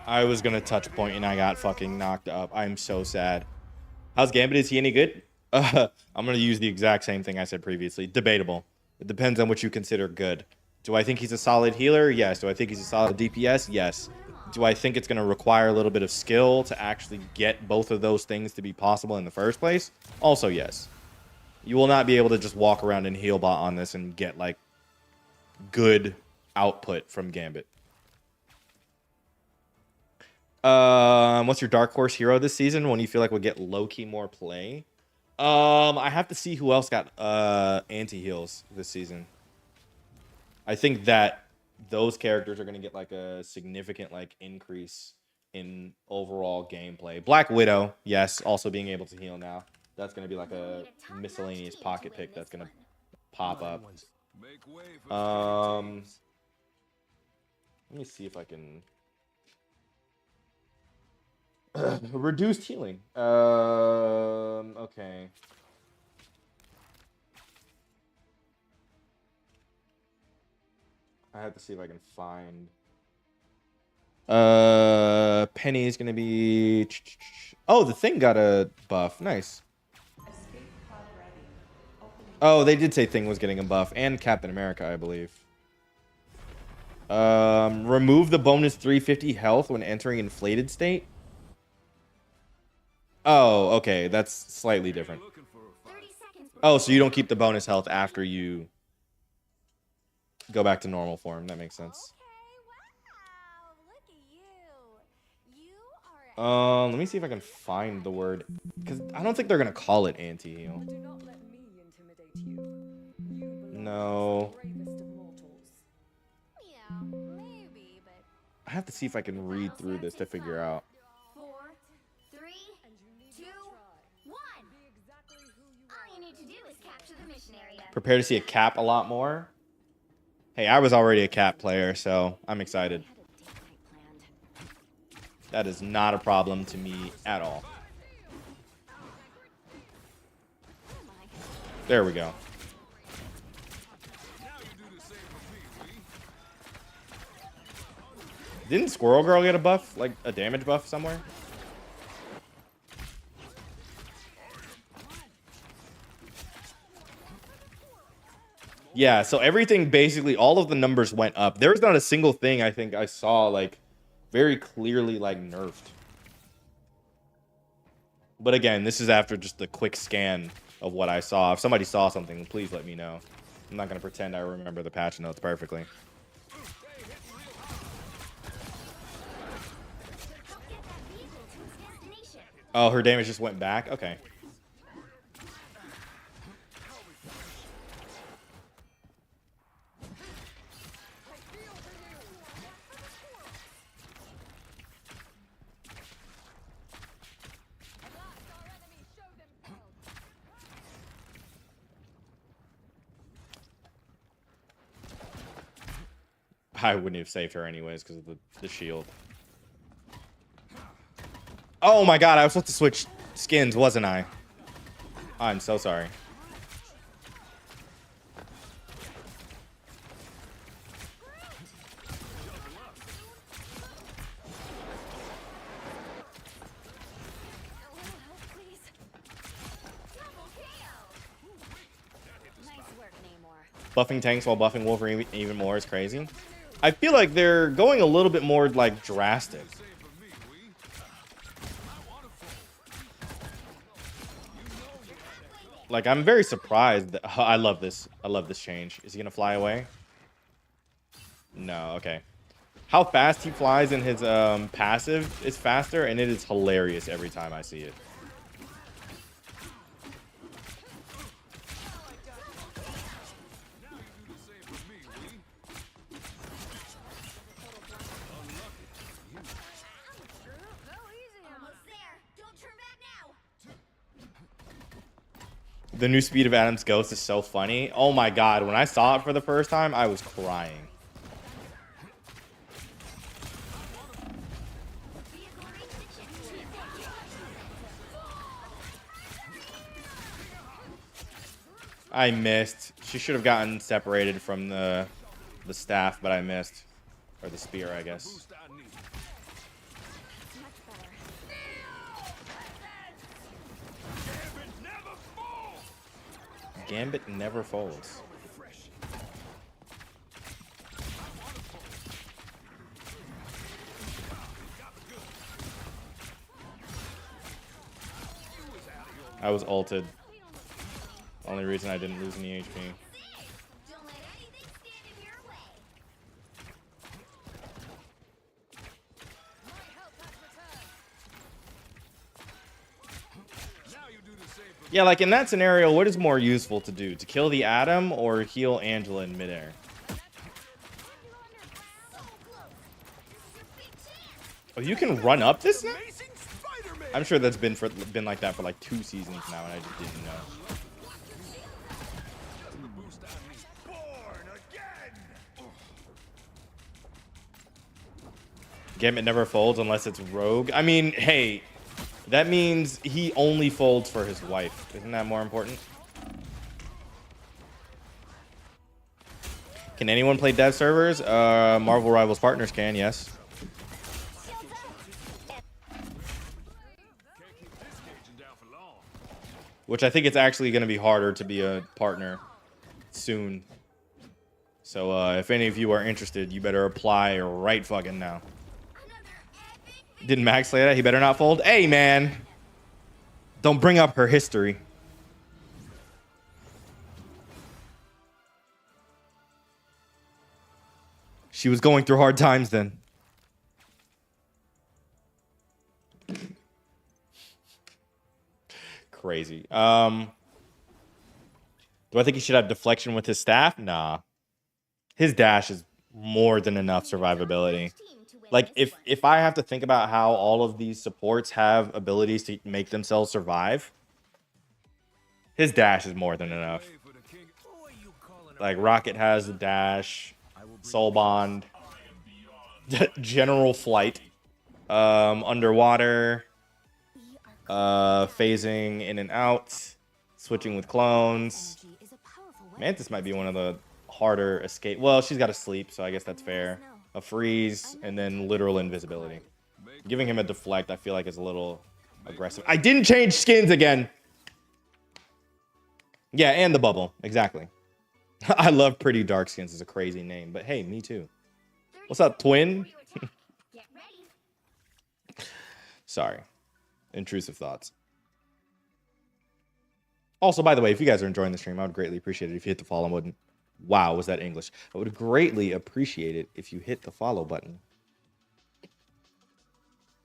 I was gonna touch point and I got fucking knocked up. I'm so sad. How's Gambit? Is he any good? I'm gonna use the exact same thing I said previously. Debatable. It depends on what you consider good. Do I think he's a solid healer? Yes. Do I think he's a solid DPS? Yes. Do I think it's gonna require a little bit of skill to actually get both of those things to be possible in the first place? Also, yes. You will not be able to just walk around and heal bot on this and get, like, good output from Gambit. What's your dark horse hero this season when you feel like we'll get low-key more play? I have to see who else got anti-heals this season. I think that those characters are going to get like a significant like increase in overall gameplay. Black Widow, yes, also being able to heal now. That's going to be like a miscellaneous pocket pick that's going to pop up. make way for Let me see if I can reduced healing. Okay. I have to see if I can find. Penny is gonna be. Oh, the Thing got a buff. Nice. Oh, they did say Thing was getting a buff, and Captain America, I believe. Remove the bonus 350 health when entering inflated state. Oh, okay. That's slightly different. 30 seconds. Oh, so you don't keep the bonus health after you go back to normal form. That makes sense. Wow, look at you. You are Let me see if I can find the word, because I don't think they're gonna call it anti-heal. Do not let me intimidate you. You belong No. amongst the bravest of mortals. yeah, maybe, but I have to see if I can read through this to figure out. 4, 3, And you need 2, not try. 1. Be exactly who you All are. you need to do is capture the mission area. Prepare to see a cap a lot more. Hey, I was already a cap player, so I'm excited. I had a date night planned. That is not a problem to me at all. Oh my. There we go. Now you do the same for me, Lee. Didn't Squirrel Girl get a buff? Like a damage buff somewhere? Yeah, so everything basically, all of the numbers went up. There was not a single thing I think I saw like very clearly like nerfed. But again, this is after just a quick scan of what I saw. If somebody saw something, please let me know. I'm not going to pretend I remember the patch notes perfectly. Help get that vehicle to its destination. Oh, her damage just went back? Okay. I wouldn't have saved her anyways because of the shield. Oh my god, I was supposed to switch skins, wasn't I? I'm so sorry. A little help, please. Double KO. Nice work, Namor. Buffing tanks while buffing Wolverine even more is crazy. I feel like they're going a little bit more like drastic. Same for me, Lee. I want to fall. You know you had that. Like I'm very surprised. I love this. I love this change. Is he gonna fly away? No. Okay. How fast he flies in his passive is faster, and it is hilarious every time I see it. Now you do the same for me, Lee. Go easy on Almost there. Don't turn back now. The new speed of Adam's Ghost is so funny. Oh my god, when I saw it for the first time, I was crying. Vehicle reached the checkpoint. I missed. She should have gotten separated from the staff, but I missed. Or the spear, I guess. Boost I need. much better. Gambit never falls. Gambit never folds. I was ulted. Only reason I didn't lose any HP. Don't let anything stand in your way. Now you do the same for Yeah, like in that scenario, what is more useful to do? To kill the Atom or heal Angela in midair? Oh, you can run up this now? Amazing Spider-Man. I'm sure that's been like that for like 2 seasons now, and I just didn't know. The boost I need. Born again. Gambit never folds unless it's Rogue. I mean, hey, that means he only folds for his wife. Isn't that more important? Can anyone play dev servers? Marvel Rivals Partners can, yes. Can't keep this caging down for long. Which I think it's actually going to be harder to be a partner soon. So if any of you are interested, you better apply right fucking now. Didn't Max say that? He better not fold? Hey, man. Don't bring up her history. She was going through hard times then. Crazy. Do I think he should have deflection with his staff? Nah. His dash is more than enough survivability. Like, if I have to think about how all of these supports have abilities to make themselves survive, his dash is more than enough. Like, Rocket has a dash, Soul Bond, General Flight, Underwater, phasing in and out, switching with clones. Mantis might be one of the harder escape. Well, she's got to sleep, so I guess that's fair. A freeze, and then literal invisibility. Giving him a deflect, I feel like, is a little aggressive. I didn't change skins again. Yeah, and the bubble. Exactly. I love Pretty Dark Skins. It's a crazy name, but hey, me too. What's up, twin? Sorry. Intrusive thoughts. Also, by the way, if you guys are enjoying the stream, I would greatly appreciate it if you hit the follow button. Wow, was that English? I would greatly appreciate it if you hit the follow button.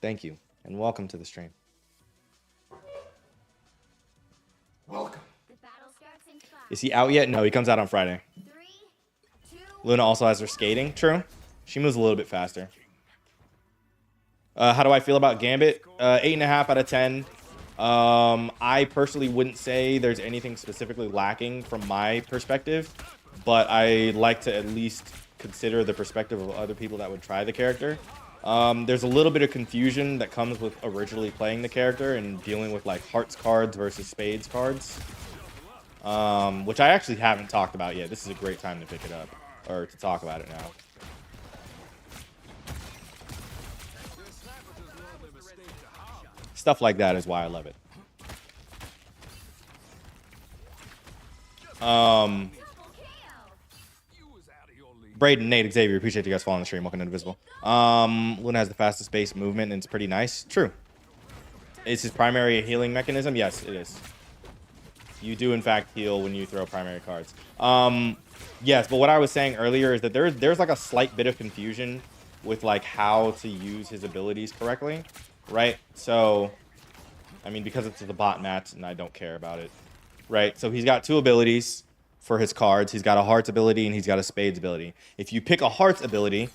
Thank you, and welcome to the stream. Welcome. Is he out yet? No, he comes out on Friday. Luna also has her skating. True. She moves a little bit faster. How do I feel about Gambit? 8.5 out of 10. I personally wouldn't say there's anything specifically lacking from my perspective, but I like to at least consider the perspective of other people that would try the character. There's a little bit of confusion that comes with originally playing the character and dealing with like hearts cards versus spades cards, which I actually haven't talked about yet. This is a great time to pick it up, or to talk about it now. Stuff like that is why I love it. Braden, Nate, Xavier, appreciate you guys following the stream. Welcome to Invisible. Luna has the fastest base movement and it's pretty nice. True. Is his primary a healing mechanism? Yes, it is. You do in fact heal when you throw primary cards. Yes, but what I was saying earlier is that there's like a slight bit of confusion with like how to use his abilities correctly, right? So, I mean, because it's the bot match and I don't care about it, right? So he's got two abilities for his cards. He's got a hearts ability and he's got a spades ability. If you pick a hearts ability,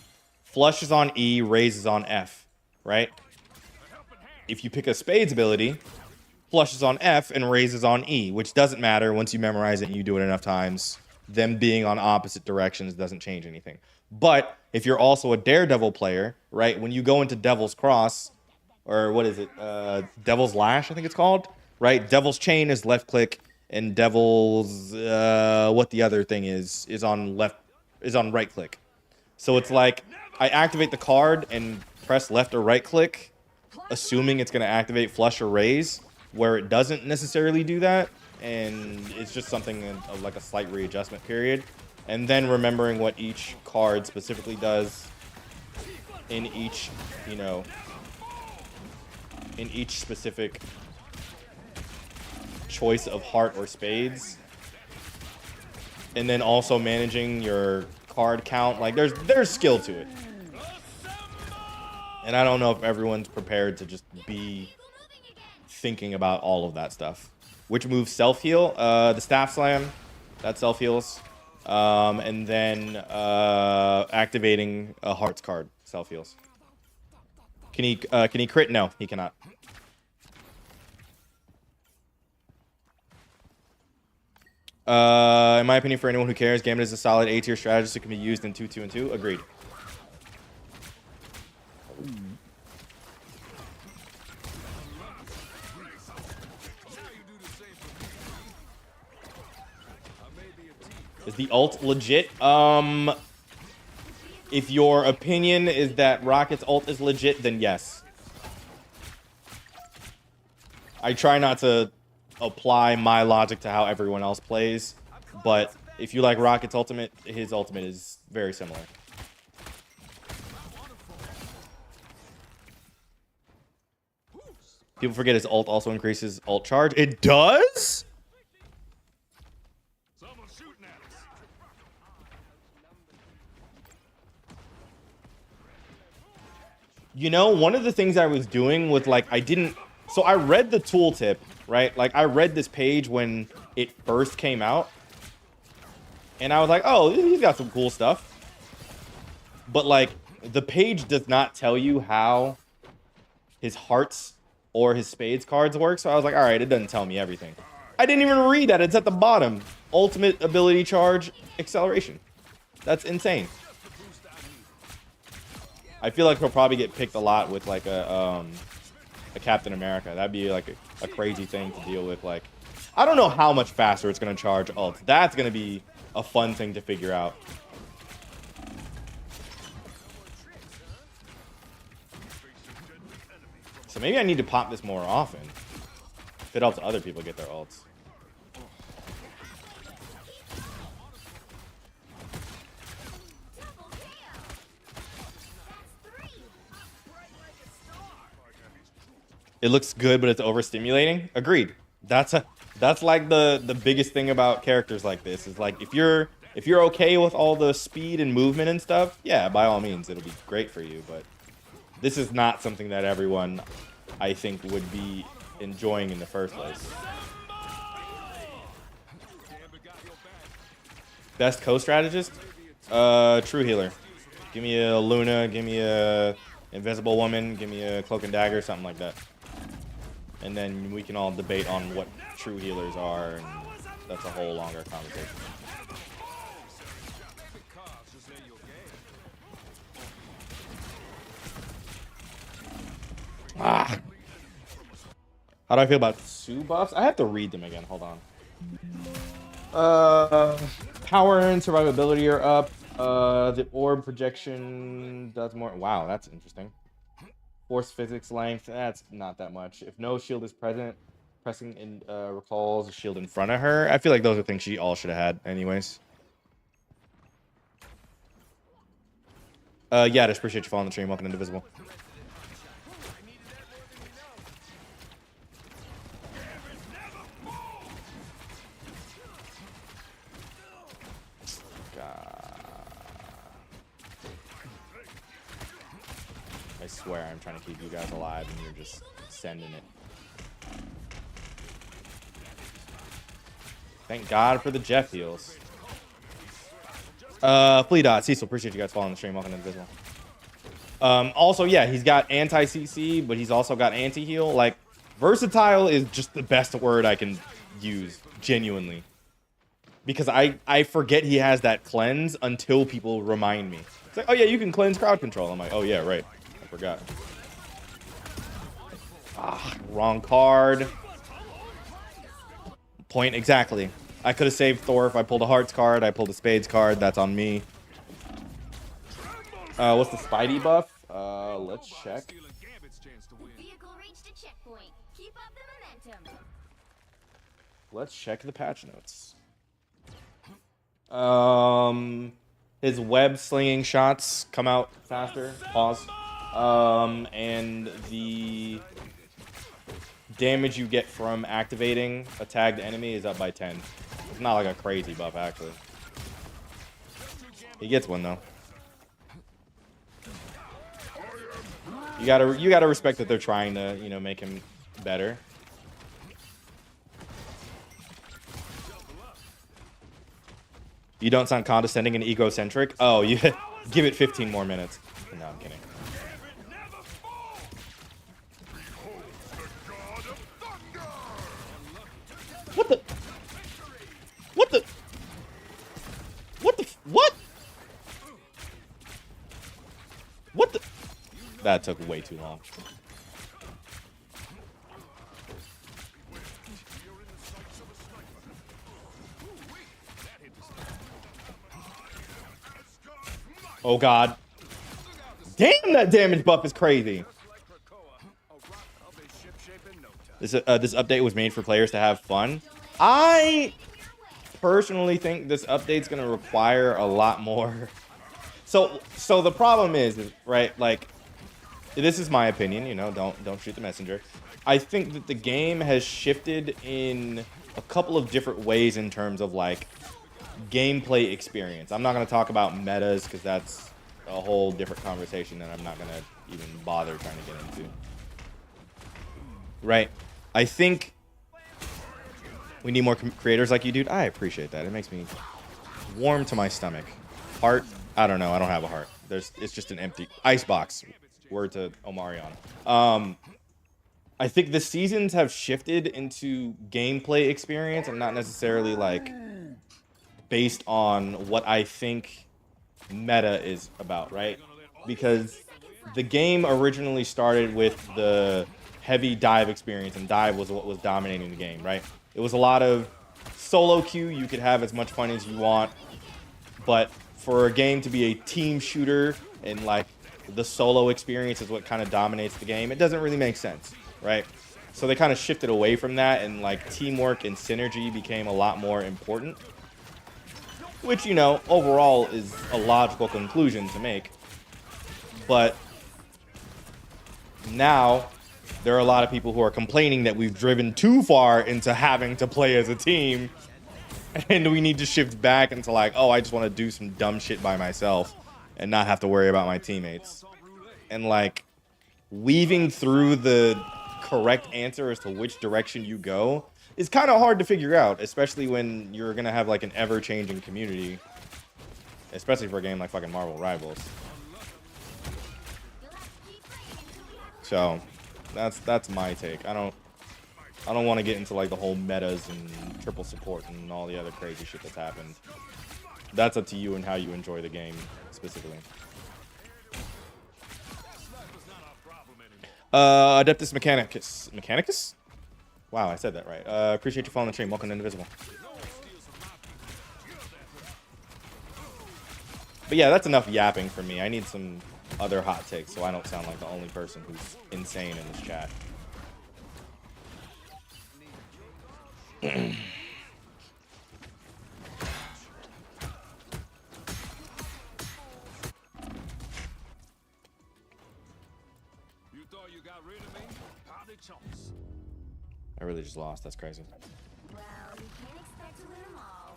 flushes on E, raises on F, right? If you pick a spades ability, flushes on F and raises on E, which doesn't matter once you memorize it and you do it enough times. Them being on opposite directions doesn't change anything. But if you're also a Daredevil player, right, when you go into Devil's Cross, or what is it, Devil's Lash, I think it's called, right? Devil's Chain is left click, and Devil's, what the other thing is on right click. So it's like, I activate the card and press left or right click, assuming it's going to activate flush or raise, where it doesn't necessarily do that, and it's just something of like a slight readjustment period. And then remembering what each card specifically does in each, you know, in each specific choice of heart or spades. And then also managing your card count. Like there's skill to it. And I don't know if everyone's prepared to just be thinking about all of that stuff. Which moves self-heal? The Staff Slam, that self-heals. And then activating a hearts card, self-heals. Can he crit? No, he cannot. In my opinion, for anyone who cares, Gambit is a solid A-tier strategist that can be used in 2, 2, and 2. Agreed. Is the ult legit? If your opinion is that Rocket's ult is legit, then yes. I try not to apply my logic to how everyone else plays, but If you like Rocket's ultimate, his ultimate is very similar. People forget his ult also increases ult charge. It does? Someone's shooting at us. You know, one of the things I was doing with like, so I read the tooltip, right? Like I read this page when it first came out. And I was like, oh, he's got some cool stuff. But like the page does not tell you how his hearts or his spades cards work. So I was like, all right, it doesn't tell me everything. I didn't even read that. It's at the bottom. Ultimate ability charge acceleration. That's insane. I feel like he'll probably get picked a lot with like a Captain America. That'd be like a crazy thing to deal with. Like, I don't know how much faster it's going to charge ults. That's going to be a fun thing to figure out. So maybe I need to pop this more often. If it helps other people get their ults. Double KO. That's 3. It looks good, but it's overstimulating. Agreed. That's like the biggest thing about characters like this is like if you're okay with all the speed and movement and stuff, yeah, by all means, it'll be great for you. But this is not something that everyone, I think, would be enjoying in the first place. Best co-strategist? True healer. Give me a Luna, give me a Invisible Woman, give me a Cloak and Dagger, something like that. And then we can all debate on what true healers are, and that's a whole longer conversation. Ah. How do I feel about Sue buffs? I have to read them again. Hold on. Power and survivability are up. The orb projection does more. Wow, that's interesting. Force physics length, that's not that much. If no shield is present, pressing in recalls a shield in front of her. I feel like those are things she all should have had anyways. Yeah, I just appreciate you following the stream. Welcome to Indivisible. I swear I'm trying to keep you guys alive and you're just sending it. Thank God for the Jeff heals. Flea Dot, Cecil, appreciate you guys following the stream. Welcome to Invisible. Also, yeah, he's got anti-CC, but he's also got anti-heal. Like, versatile is just the best word I can use, genuinely. Because I forget he has that cleanse until people remind me. It's like, oh yeah, you can cleanse crowd control. I'm like, oh yeah, right. I forgot. Ah, wrong card. Point exactly. I could have saved Thor if I pulled a hearts card. I pulled a spades card. That's on me. What's the Spidey buff? Let's check. The vehicle reached a checkpoint. Keep up the momentum. Let's check the patch notes. His web slinging shots come out faster. Pause. And the damage you get from activating a tagged enemy is up by 10. It's not like a crazy buff, actually. He gets one though. You gotta respect that they're trying to, you know, make him better. You don't sound condescending and egocentric. Oh, you give it 15 more minutes. No, I'm kidding. What the? What the? What the? What? What the? That took way too long. Oh god. Damn, that damage buff is crazy. This update was made for players to have fun. I personally think this update's gonna require a lot more. So the problem is right, like, this is my opinion, you know, don't shoot the messenger. I think that the game has shifted in a couple of different ways in terms of like gameplay experience. I'm not gonna talk about metas because that's a whole different conversation that I'm not gonna even bother trying to get into. Right? I think we need more creators like you, dude. I appreciate that. It makes me warm to my stomach. Heart? I don't know. I don't have a heart. It's just an empty ice box. Word to Omarion. I think the seasons have shifted into gameplay experience and not necessarily like based on what I think meta is about, right? Because the game originally started with the heavy dive experience, and dive was what was dominating the game, right? It was a lot of solo queue. You could have as much fun as you want, but for a game to be a team shooter and like the solo experience is what kind of dominates the game, it doesn't really make sense, right? So they kind of shifted away from that, and like teamwork and synergy became a lot more important, which, you know, overall is a logical conclusion to make. But now there are a lot of people who are complaining that we've driven too far into having to play as a team, and we need to shift back into like, oh, I just want to do some dumb shit by myself and not have to worry about my teammates. And like weaving through the correct answer as to which direction you go is kind of hard to figure out, especially when you're gonna have like an ever-changing community, especially for a game like fucking Marvel Rivals. So that's my take. I don't want to get into like the whole metas and triple support and all the other crazy shit that's happened. That's up to you and how you enjoy the game specifically. Adeptus Mechanicus? Wow, I said that right. Appreciate you following the stream. Welcome to Indivisible. But yeah, that's enough yapping for me. I need some other hot takes so I don't sound like the only person who's insane in this chat. I really just lost. That's crazy. Well, you can't expect to win them all.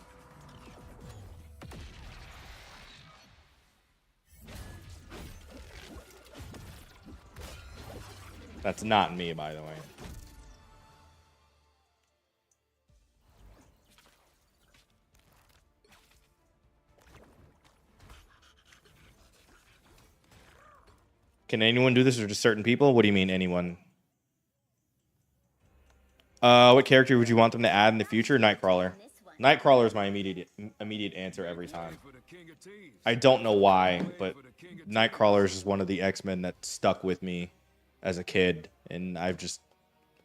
That's not me, by the way. Can anyone do this or just certain people? What do you mean, anyone? What character would you want them to add in the future? Nightcrawler. Nightcrawler is my immediate answer every time. I don't know why, but Nightcrawler is just one of the X-Men that stuck with me as a kid, and I've just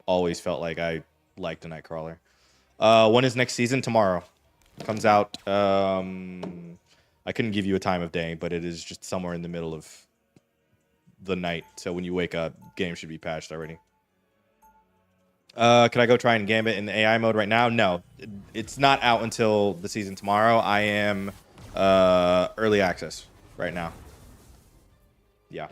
always felt like I liked a Nightcrawler. When is next season? Tomorrow. Comes out. I couldn't give you a time of day, but it is just somewhere in the middle of the night. So when you wake up, game should be patched already. Can I go try and Gambit in the AI mode right now? No, it's not out until the season tomorrow. I am early access right now. Yeah.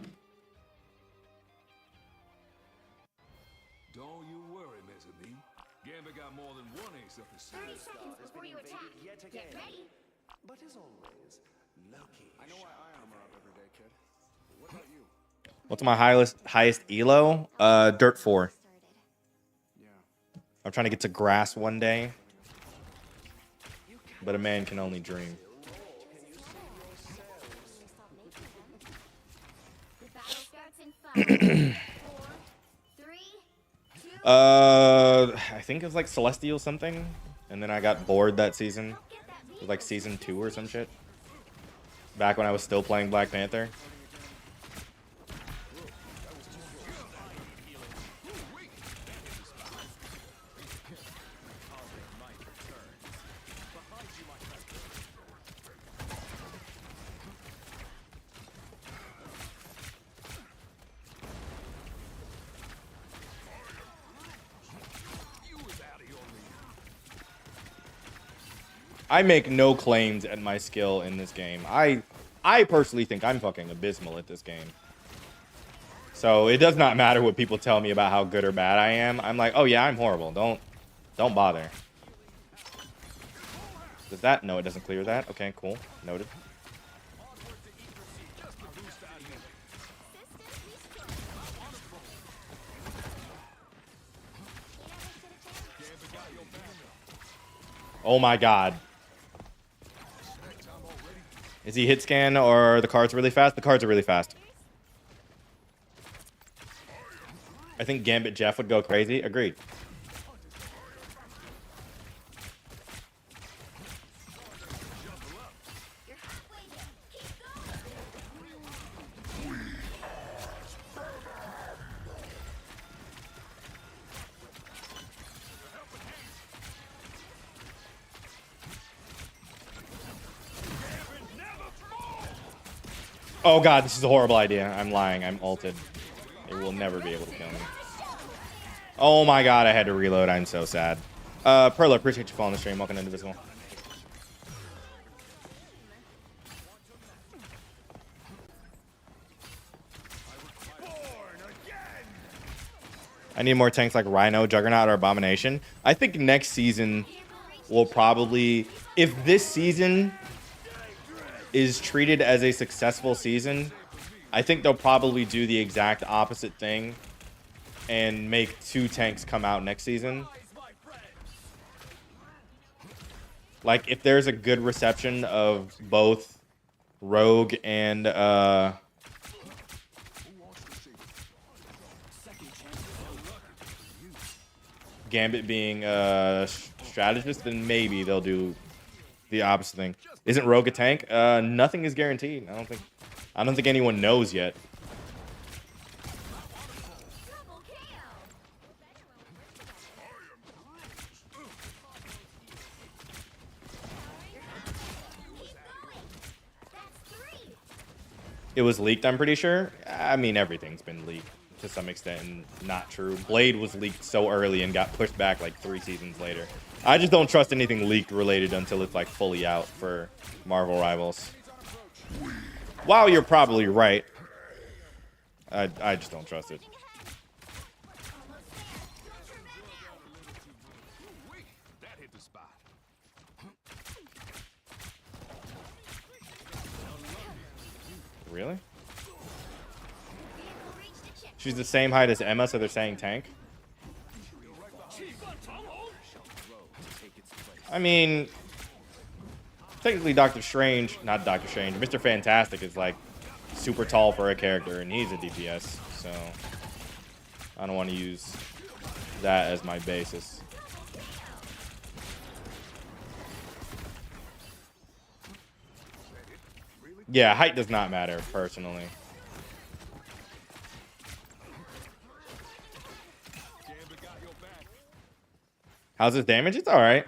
Don't you worry, Mezzanine. Gambit got more than one ace up his 30 sleeve. seconds before you attack. Get ready. But as always, lucky. I know why I armor up every day, kid. What about you? What's my highest elo? Dirt 4. I'm trying to get to grass one day, but a man can only dream. The battle starts in 5, 4, 3, 2. I think it was like Celestial something, and then I got bored that season. It was like season 2 or some shit. Back when I was still playing Black Panther. I make no claims at my skill in this game. I personally think I'm fucking abysmal at this game. So it does not matter what people tell me about how good or bad I am. I'm like, oh yeah, I'm horrible. Don't bother. Does that? No, it doesn't clear that. Okay, cool. Noted. Oh my god. Is he hit scan or the cards really fast? The cards are really fast. I think Gambit Jeff would go crazy. Agreed. You're halfway there. Keep going. Oh god, this is a horrible idea. I'm lying. I'm ulted. It will never be able to kill me. Oh my god, I had to reload. I'm so sad. Perla, appreciate you following the stream. Welcome to Invisible. I need more tanks like Rhino, Juggernaut, or Abomination. I think next season will probably... If this season is treated as a successful season, I think they'll probably do the exact opposite thing and make 2 tanks come out next season. Like, if there's a good reception of both Rogue and Gambit being strategist, then maybe they'll do the opposite thing. Isn't Rogue a tank? Nothing is guaranteed. I don't think anyone knows yet. Double kill. Keep going. That's 3. It was leaked, I'm pretty sure. I mean, everything's been leaked to some extent and not true. Blade was leaked so early and got pushed back like 3 seasons later. I just don't trust anything leaked related until it's like fully out for Marvel Rivals. Wow, you're probably right. I just don't trust it. Almost there. Don't turn back now. That hit the spot. Really? Vehicle reached a check. She's the same height as Emma, so they're saying tank. I mean, technically Doctor Strange, not Doctor Strange, Mr. Fantastic is like super tall for a character, and he's a DPS, so I don't want to use that as my basis. Yeah, height does not matter, personally. How's his damage? It's alright.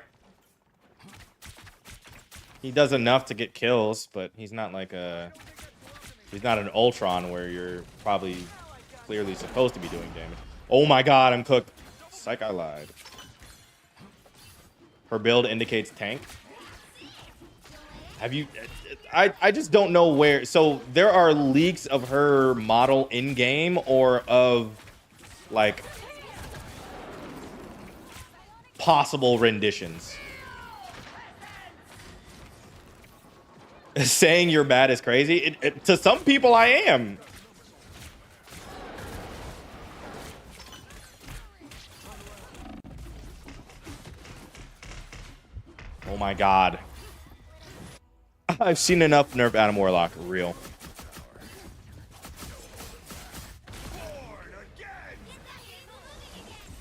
He does enough to get kills, but he's not like a... He's not an Ultron where you're probably clearly supposed to be doing damage. Oh my god, I'm cooked. Psych, I lied. Her build indicates tank. Have you... I just don't know where... So there are leaks of her model in-game or of, like, possible renditions. Saying you're bad is crazy. To some people, I am. Oh my god. I've seen enough nerf Adam Warlock. Real.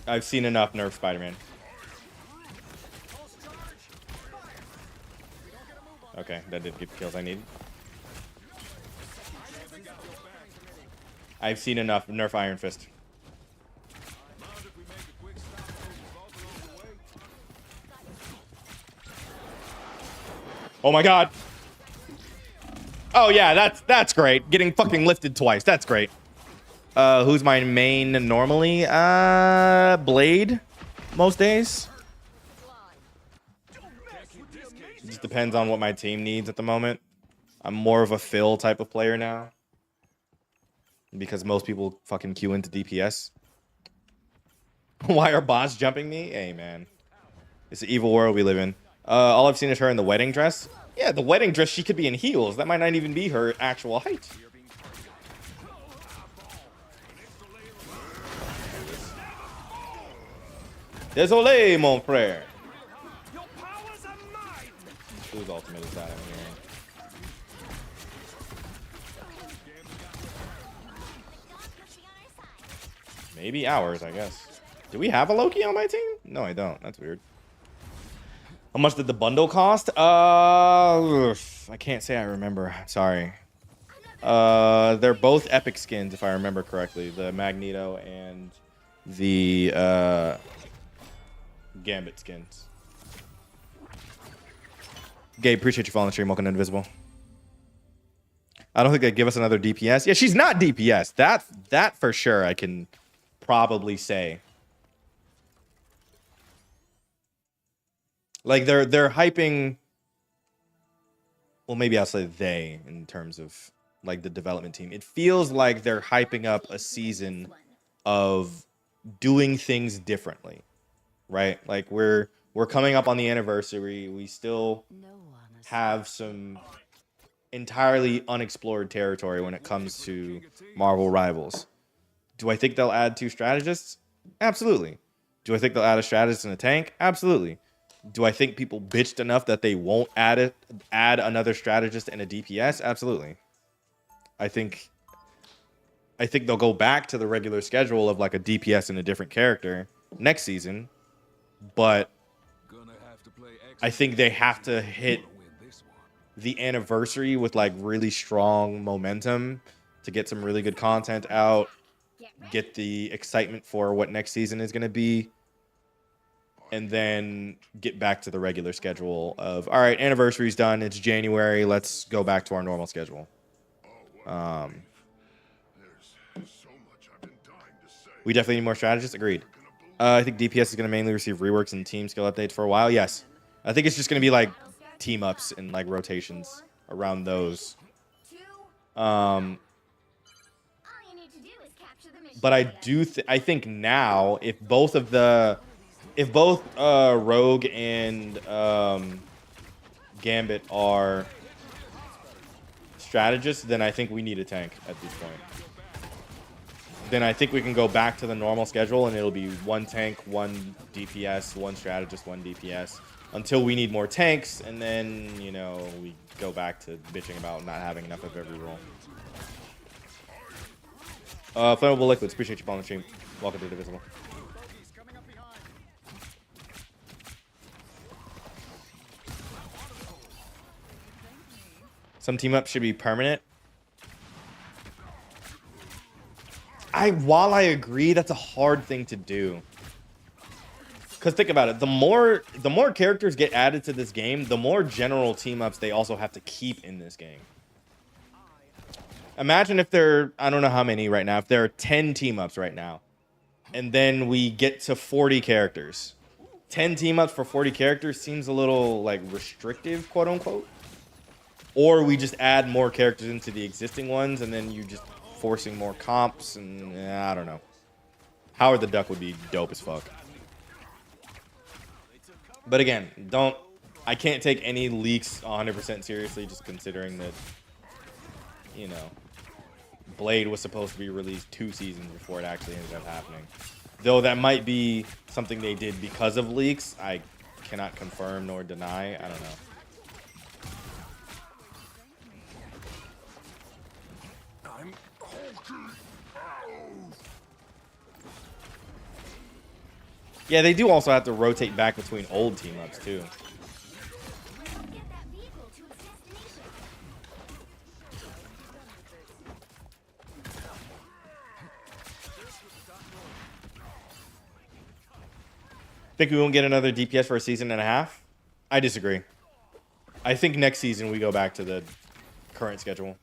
I've seen enough nerf Spider-Man. Okay, that did get the kills I need. I've seen enough nerf Iron Fist. Oh my god. Oh yeah, that's great. Getting fucking lifted twice. That's great. Who's my main normally? Blade most days. It just depends on what my team needs at the moment. I'm more of a fill type of player now. Because most people fucking queue into DPS. Why are bots jumping me? Hey, man. It's an evil world we live in. All I've seen is her in the wedding dress. Yeah, the wedding dress, she could be in heels. That might not even be her actual height. Désolé, mon frère. Whose ultimate is that in here? Maybe ours, I guess. Do we have a Loki on my team? No, I don't. That's weird. How much did the bundle cost? I can't say I remember. Sorry. They're both epic skins, if I remember correctly. The Magneto and the Gambit skins. Gabe, appreciate you following the stream. Welcome to Invisible. I don't think they give us another DPS. Yeah, she's not DPS. That for sure I can probably say. Like they're hyping. Well, maybe I'll say they in terms of like the development team. It feels like they're hyping up a season of doing things differently, right? Like we're coming up on the anniversary. We still have some entirely unexplored territory when it comes to Marvel Rivals. Do I think they'll add 2 strategists? Absolutely. Do I think they'll add a strategist and a tank? Absolutely. Do I think people bitched enough that they won't add another strategist and a DPS? Absolutely. I think they'll go back to the regular schedule of like a DPS and a different character next season, but I think they have to hit the anniversary with like really strong momentum to get some really good content out, get the excitement for what next season is going to be, and then get back to the regular schedule of, all right, anniversary's done. It's January. Let's go back to our normal schedule. We definitely need more strategists. Agreed. I think DPS is going to mainly receive reworks and team skill updates for a while. Yes. I think it's just going to be like team ups and like rotations around those. But I think now if both Rogue and Gambit are strategists, then I think we need a tank at this point. Then I think we can go back to the normal schedule and it'll be 1 tank, 1 DPS, 1 strategist, 1 DPS until we need more tanks, and then, you know, we go back to bitching about not having enough of every role. Flammable Liquids, appreciate you following the stream. Welcome to Divisible. Some team ups should be permanent. While I agree, that's a hard thing to do. Because think about it, the more characters get added to this game, the more general team ups they also have to keep in this game. Imagine if there, I don't know how many right now, if there are 10 team ups right now, and then we get to 40 characters. 10 team ups for 40 characters seems a little like restrictive, quote unquote. Or we just add more characters into the existing ones, and then you just forcing more comps, and I don't know. Howard the Duck would be dope as fuck. But again, I can't take any leaks 100% seriously, just considering that, you know, Blade was supposed to be released 2 seasons before it actually ended up happening. Though that might be something they did because of leaks. I cannot confirm nor deny. I don't know. Yeah, they do also have to rotate back between old team ups too. Think we won't get another DPS for a season and a half? I disagree. I think next season we go back to the current schedule.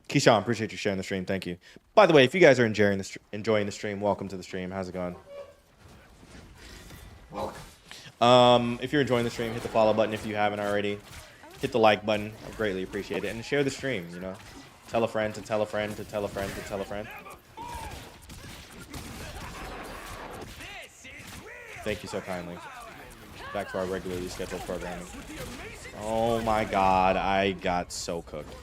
Keyshawn, appreciate you sharing the stream. Thank you. By the way, if you guys are enjoying the stream, welcome to the stream. How's it going? Welcome. If you're enjoying the stream, hit the follow button if you haven't already. Hit the like button. I greatly appreciate it. And share the stream, you know. Tell a friend to tell a friend to tell a friend to tell a friend. Thank you so kindly. Back to our regularly scheduled programming. Oh my god, I got so cooked.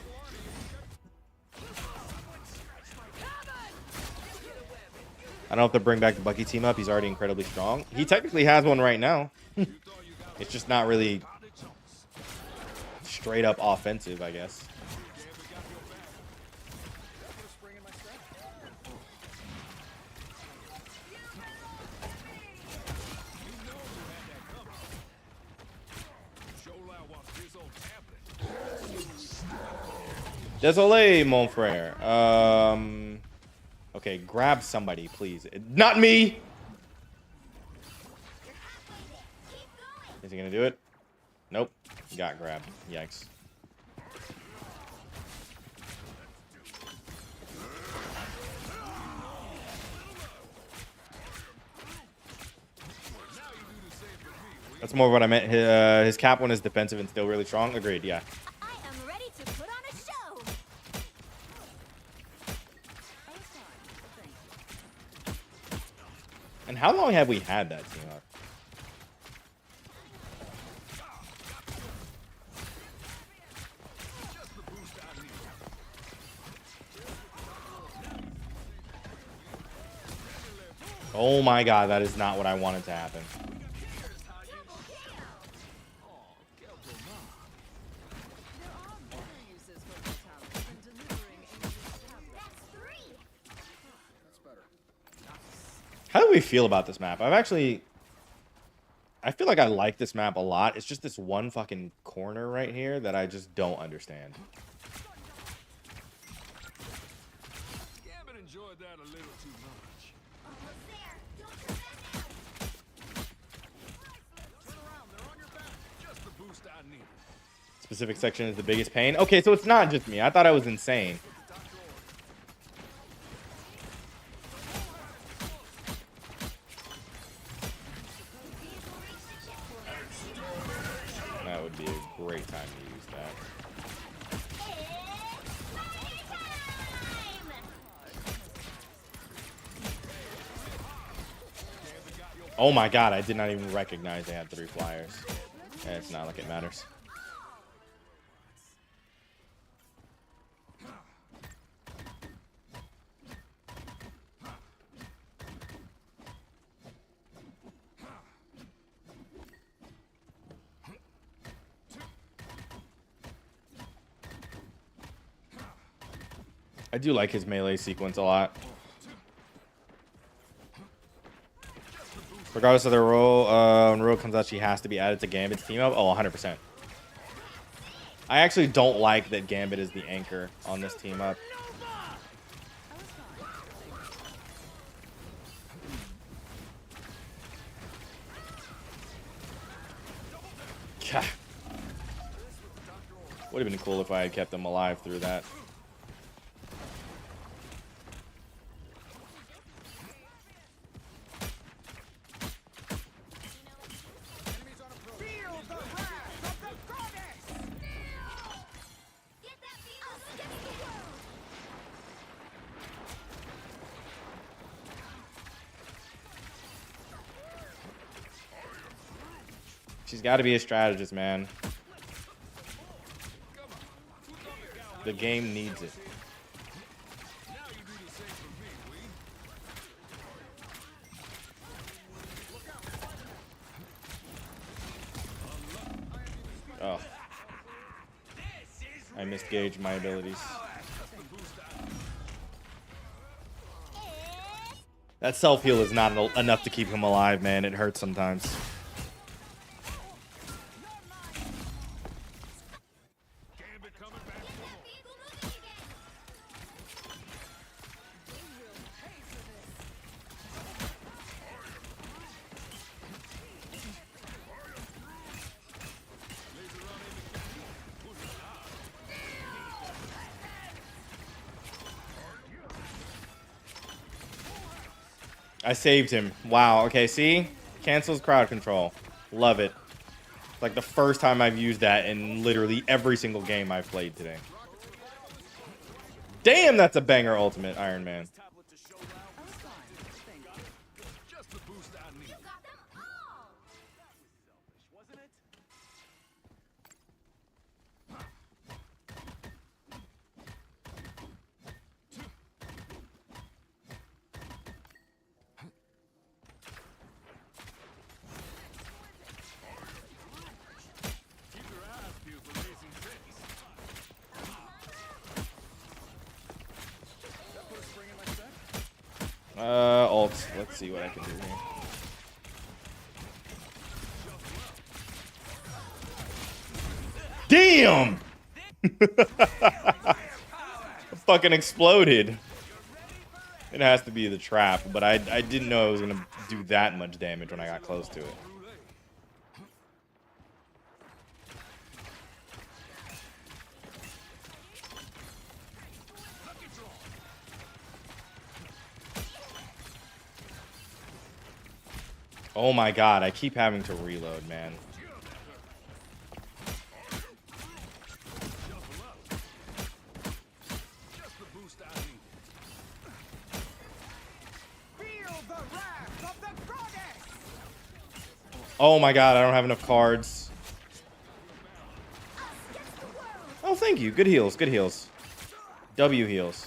I don't have to bring back the Bucky team up. He's already incredibly strong. He technically has one right now. It's just not really straight up offensive, I guess. Désolé, mon frère. Okay, grab somebody, please. Not me! Is he gonna do it? Nope. Got grabbed. Yikes. That's more of what I meant. His cap one is defensive and still really strong. Agreed, yeah. I am ready to put on a show. And how long have we had that team up? Oh my god, that is not what I wanted to happen. How do we feel about this map? I feel like I like this map a lot. It's just this one fucking corner right here that I just don't understand. Gambit enjoyed that a little too much. Almost there. Don't turn back now. Turn around, they're on your back. Just the boost I needed. Specific section is the biggest pain. Okay, so it's not just me. I thought I was insane. That would be a great time to use that. Oh my god, I did not even recognize they had 3 flyers. And it's not like it matters. I do like his melee sequence a lot. Regardless of the role, when role comes out, she has to be added to Gambit's team up. Oh, 100%. I actually don't like that Gambit is the anchor on this team up. Would have been cool if I had kept them alive through that. She's got to be a strategist, man. The game needs it. Oh. I misgauged my abilities. That self-heal is not enough to keep him alive, man. It hurts sometimes. I saved him. Wow. Okay, see? Cancels crowd control. Love it. Like the first time I've used that in literally every single game I've played today. Damn, that's a banger ultimate, Iron Man. Just the boost I need. You got them all! Wasn't it? Keep your eyes peeled for raising six. That put a spring in my step? Alt. Let's see what I can do here. Damn! Fucking exploded. It has to be the trap, but I didn't know it was gonna do that much damage when I got close to it. Oh my god, I keep having to reload, man. Just the boost I need. Feel the wrath of the goddess! Oh my god, I don't have enough cards. Oh, thank you. Good heals, good heals. W heals.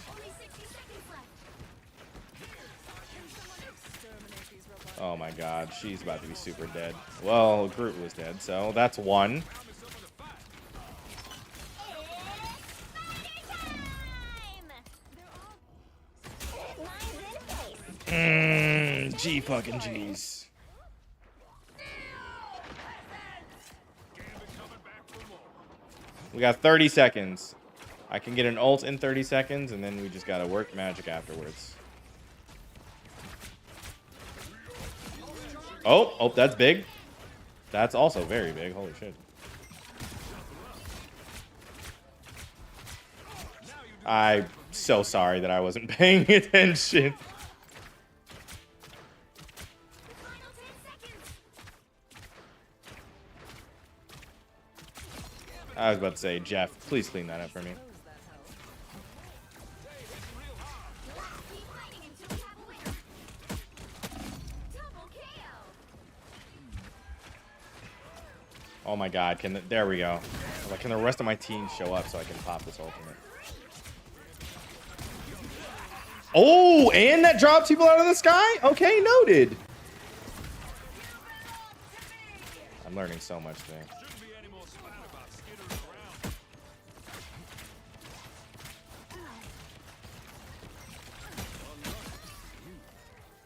Only 60 seconds left. Exterminate these robots. Oh my god, she's about to be super dead. Well, Groot was dead, so that's one. G fucking G's. We got 30 seconds. I can get an ult in 30 seconds, and then we just gotta work magic afterwards. Oh, that's big. That's also very big. Holy shit. I'm so sorry that I wasn't paying attention. Final 10 seconds. I was about to say, Jeff, please clean that up for me. Keep fighting until we have a winner. Double KO. Oh my god, there we go. Like, can the rest of my team show up so I can pop this ultimate? Oh, and that drops people out of the sky? Okay, noted. I'm learning so much today. Shouldn't be any more sweat about skittering around.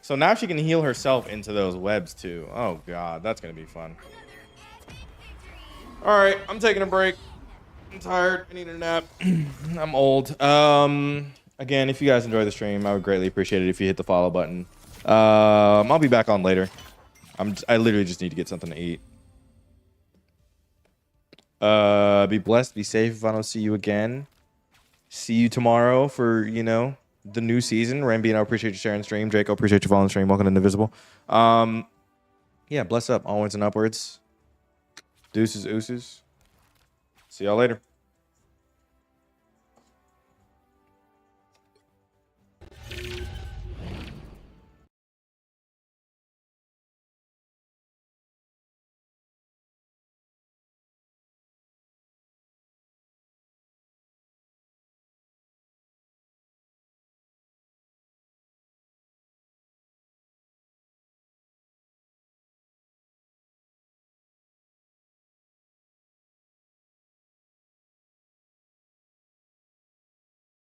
So now she can heal herself into those webs too. Oh god, that's gonna be fun. All right, I'm taking a break. I'm tired. I need a nap. I'm old. Again, if you guys enjoy the stream, I would greatly appreciate it if you hit the follow button. I'll be back on later. I literally just need to get something to eat. Be blessed, be safe if I don't see you again. See you tomorrow for, you know, the new season. Rambi, I appreciate you sharing stream. Draco, appreciate you following the stream. Welcome to Invisible. Yeah, bless up. Onwards and upwards. Deuces, ooses. See y'all later.